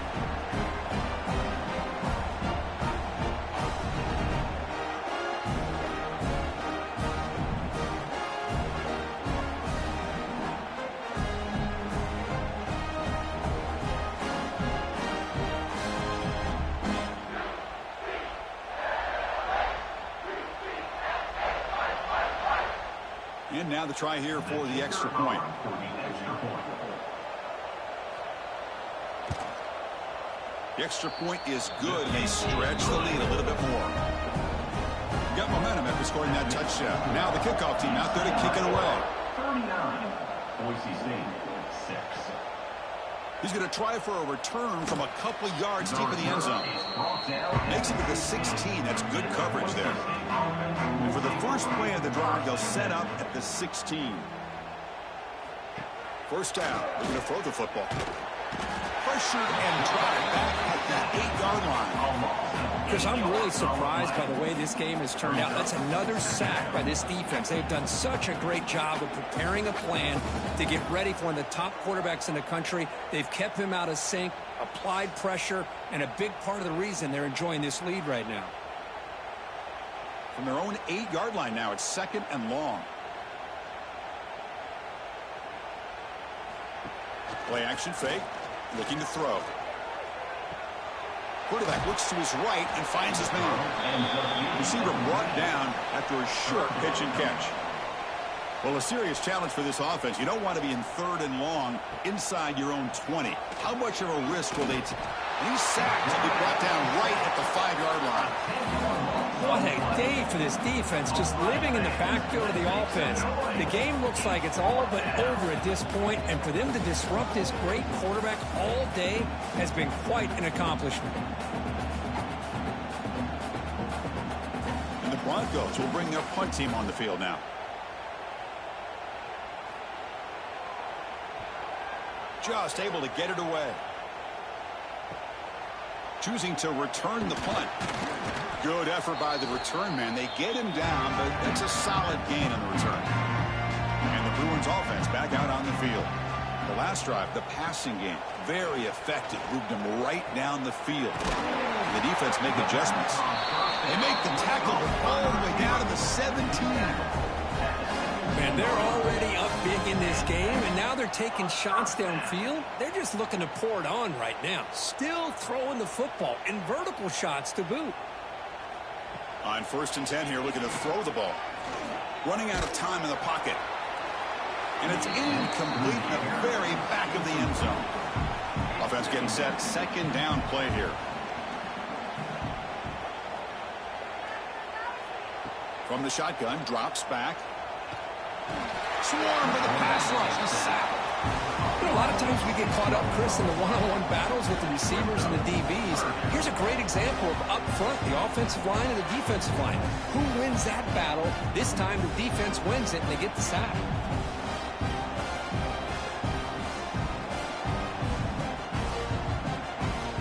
And now the try here for the extra point. The extra point is good, and they stretch the lead a little bit more. Got momentum after scoring that touchdown. Now the kickoff team out there to kick it away. 39, Boise State, 6. He's going to try for a return from a couple of yards deep in the end zone. Makes it to the 16. That's good coverage there. And for the first play of the drive, they'll set up at the 16. First down. They're going to throw the football. Pressured and dropped back at the 8-yard line. Chris, I'm really surprised by the way this game has turned out. That's another sack by this defense. They've done such a great job of preparing a plan to get ready for one of the top quarterbacks in the country. They've kept him out of sync, applied pressure, and a big part of the reason they're enjoying this lead right now. From their own 8-yard line now, it's second and long. Play action fake, looking to throw. Quarterback looks to his right and finds his man. Receiver brought down after a short pitch and catch. Well, a serious challenge for this offense. You don't want to be in third and long inside your own 20. How much of a risk will they take? He's sacked to be brought down right at the 5-yard line. What a day for this defense, just living in the backfield of the offense. The game looks like it's all but over at this point, and for them to disrupt this great quarterback all day has been quite an accomplishment. And the Broncos will bring their punt team on the field now. Just able to get it away. Choosing to return the punt. Good effort by the return man. They get him down, but that's a solid gain on the return. And the Bruins offense back out on the field. The last drive, the passing game, very effective. Moved him right down the field. And the defense make adjustments. They make the tackle all the way down to the 17. Man, they're already up big in this game, and now they're taking shots downfield. They're just looking to pour it on right now. Still throwing the football, and vertical shots to boot. On 1st and 10 here, looking to throw the ball. Running out of time in the pocket. And it's incomplete in the very back of the end zone. A Offense getting set. Second down play here. From the shotgun, drops back. Swarm with a pass rush. A sack. You know, a lot of times we get caught up, Chris, in the one-on-one battles with the receivers and the DBs. Here's a great example of up front, the offensive line and the defensive line. Who wins that battle? This time the defense wins it and they get the sack.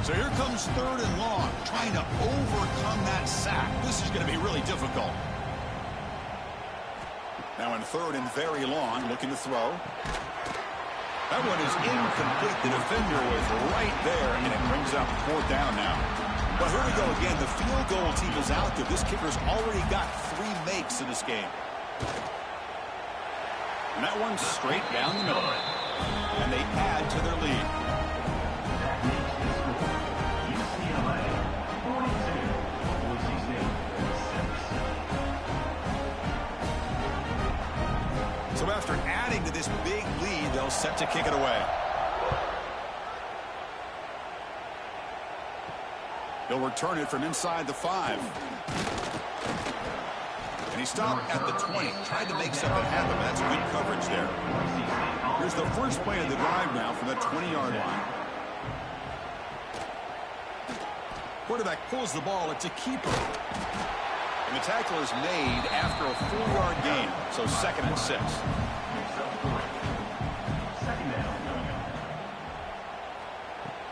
So here comes third and long, trying to overcome that sack. This is going to be really difficult. Now in third and very long, looking to throw. That one is incomplete. The defender was right there, and it brings up fourth down now. Well, here we go again. The field goal team is out there. This kicker's already got 3 makes in this game. And that one's straight down the middle. And they add to their lead. So after adding to this big lead, they'll set to kick it away. They'll return it from inside the 5. And he stopped at the 20. Tried to make something happen, but that's good coverage there. Here's the first play of the drive now from that 20-yard line. Quarterback pulls the ball. It's a keeper. And the tackle is made after a 4-yard gain. So 2nd and 6.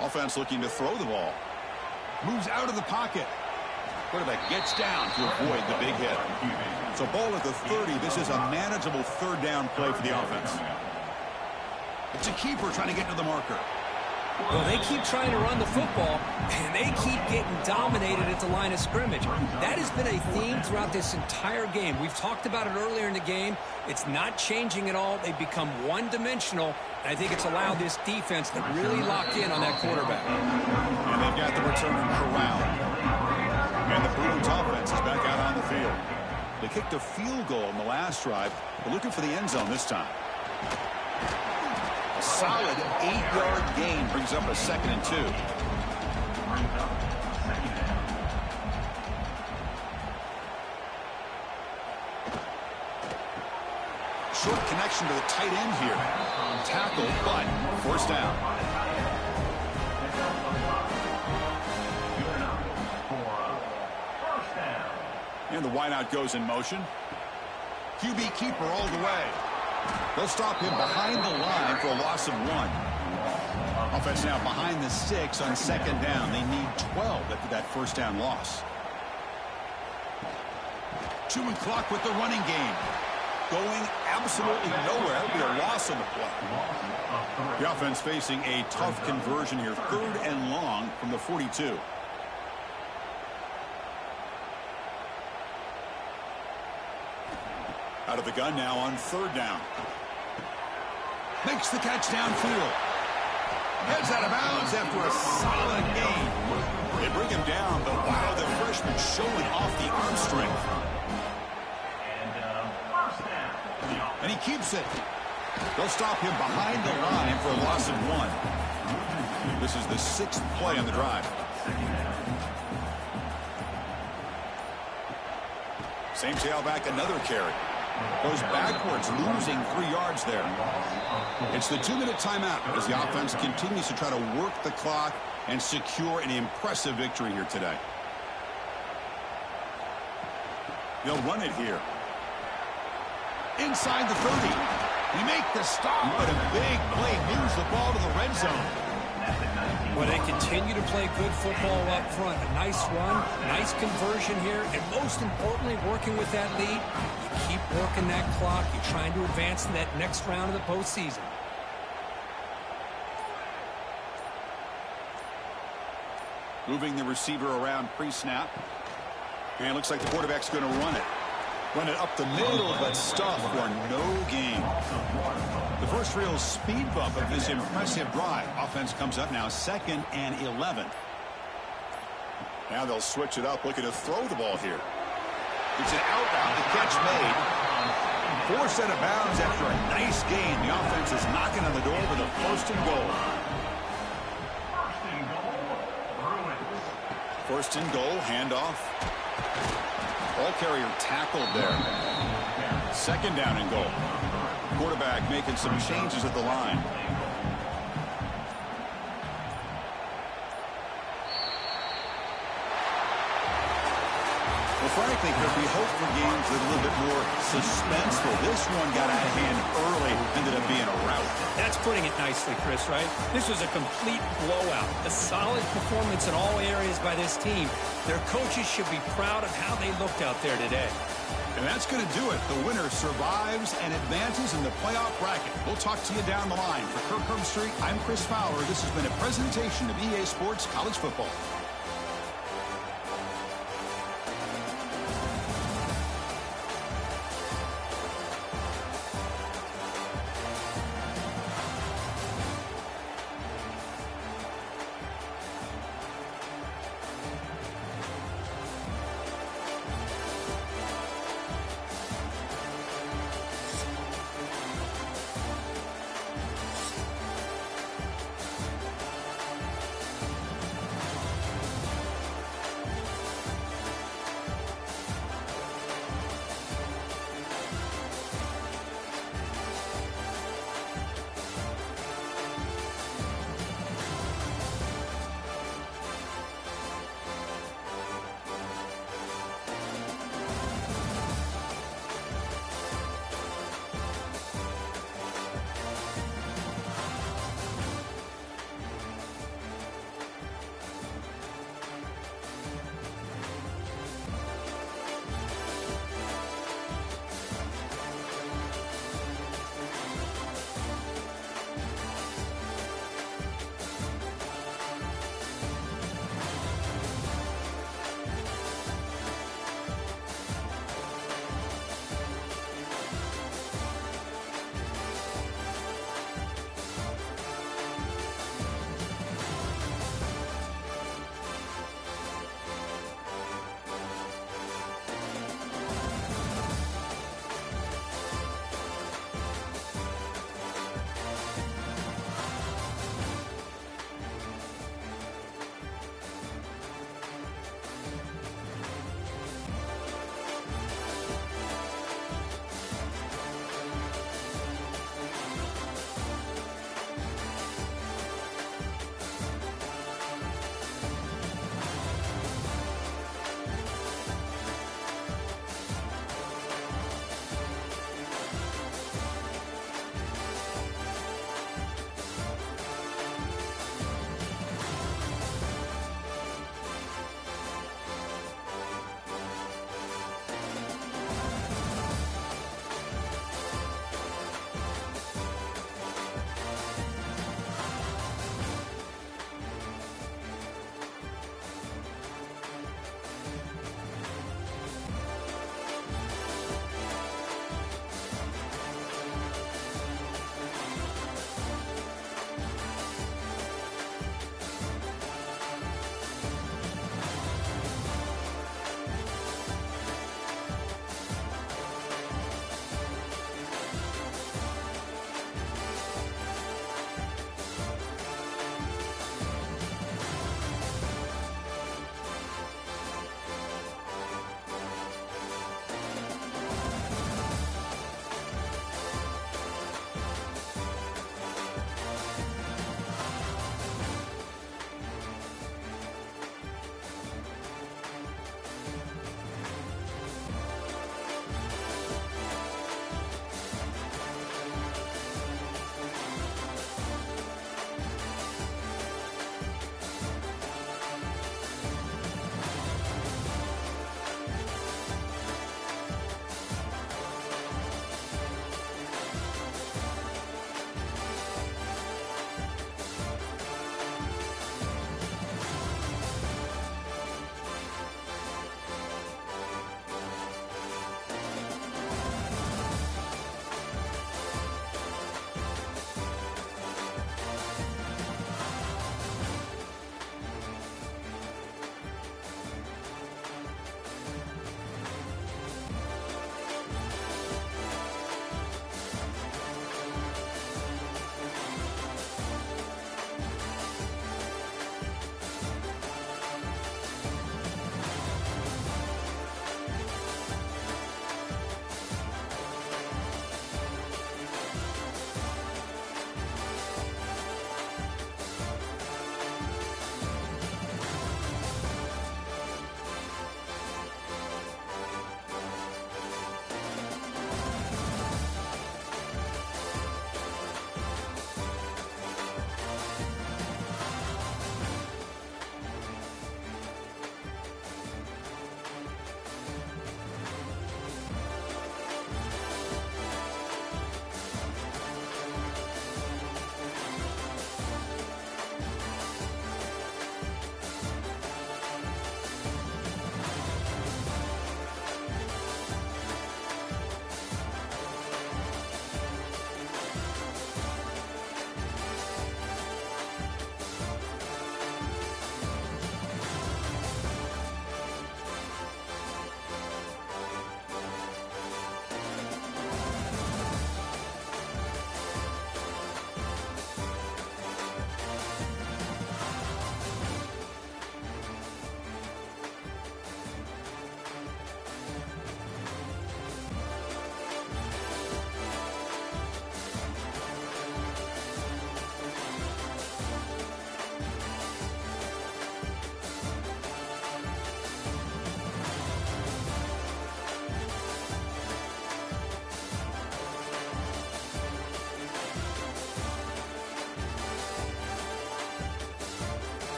Offense looking to throw the ball. Moves out of the pocket. Quarterback gets down to avoid the big hit. So ball at the 30. This is a manageable third down play for the offense. It's a keeper trying to get to the marker. Well, they keep trying to run the football, and they keep getting dominated at the line of scrimmage. That has been a theme throughout this entire game. We've talked about it earlier in the game. It's not changing at all. They've become one-dimensional, and I think it's allowed this defense to really lock in on that quarterback. And they've got the returner corralled. And the Bruins offense is back out on the field. They kicked a field goal in the last drive. They're looking for the end zone this time. A solid 8-yard gain brings up a 2nd and 2. Short connection to the tight end here. Tackle, but forced down. And the wideout goes in motion. QB keeper all the way. They'll stop him behind the line for a loss of 1. Offense now behind the 6 on 2nd down. They need 12 after that first down loss. Chewing clock with the running game. Going absolutely nowhere. That would be a loss on the play. The offense facing a tough conversion here. 3rd and long from the 42. Out of the gun now on 3rd down. Makes the catch downfield. Heads out of bounds after a solid gain. They bring him down, but wow, the freshman showing off the arm strength. And he keeps it. They'll stop him behind the line for a loss of 1. This is the 6th play on the drive. Same tailback, another carry. Goes backwards, losing 3 yards there. It's the 2-minute timeout as the offense continues to try to work the clock and secure an impressive victory here today. They'll run it here. Inside the 30. We make the stop, but a big play moves the ball to the red zone. Well, they continue to play good football up front. A nice run, nice conversion here, and most importantly, working with that lead, you keep working that clock. You're trying to advance to that next round of the postseason. Moving the receiver around pre-snap. And it looks like the quarterback's going to run it. Run it up the middle, but stuffed for no gain. The first real speed bump of this impressive drive. Offense comes up now 2nd and 11. Now they'll switch it up, looking to throw the ball here. It's an out route, the catch made. Forced out of bounds after a nice gain. The offense is knocking on the door with a 1st and goal. First and goal, handoff. Ball carrier tackled there. Second down and goal. Quarterback making some changes at the line. Well, frankly, Chris, we hope for games with a little bit more suspenseful. This one got out of hand early, ended up being a rout. That's putting it nicely, Chris, right? This was a complete blowout. A solid performance in all areas by this team. Their coaches should be proud of how they looked out there today. And that's going to do it. The winner survives and advances in the playoff bracket. We'll talk to you down the line. For Kirk Herbstreit, I'm Chris Fowler. This has been a presentation of EA Sports College Football.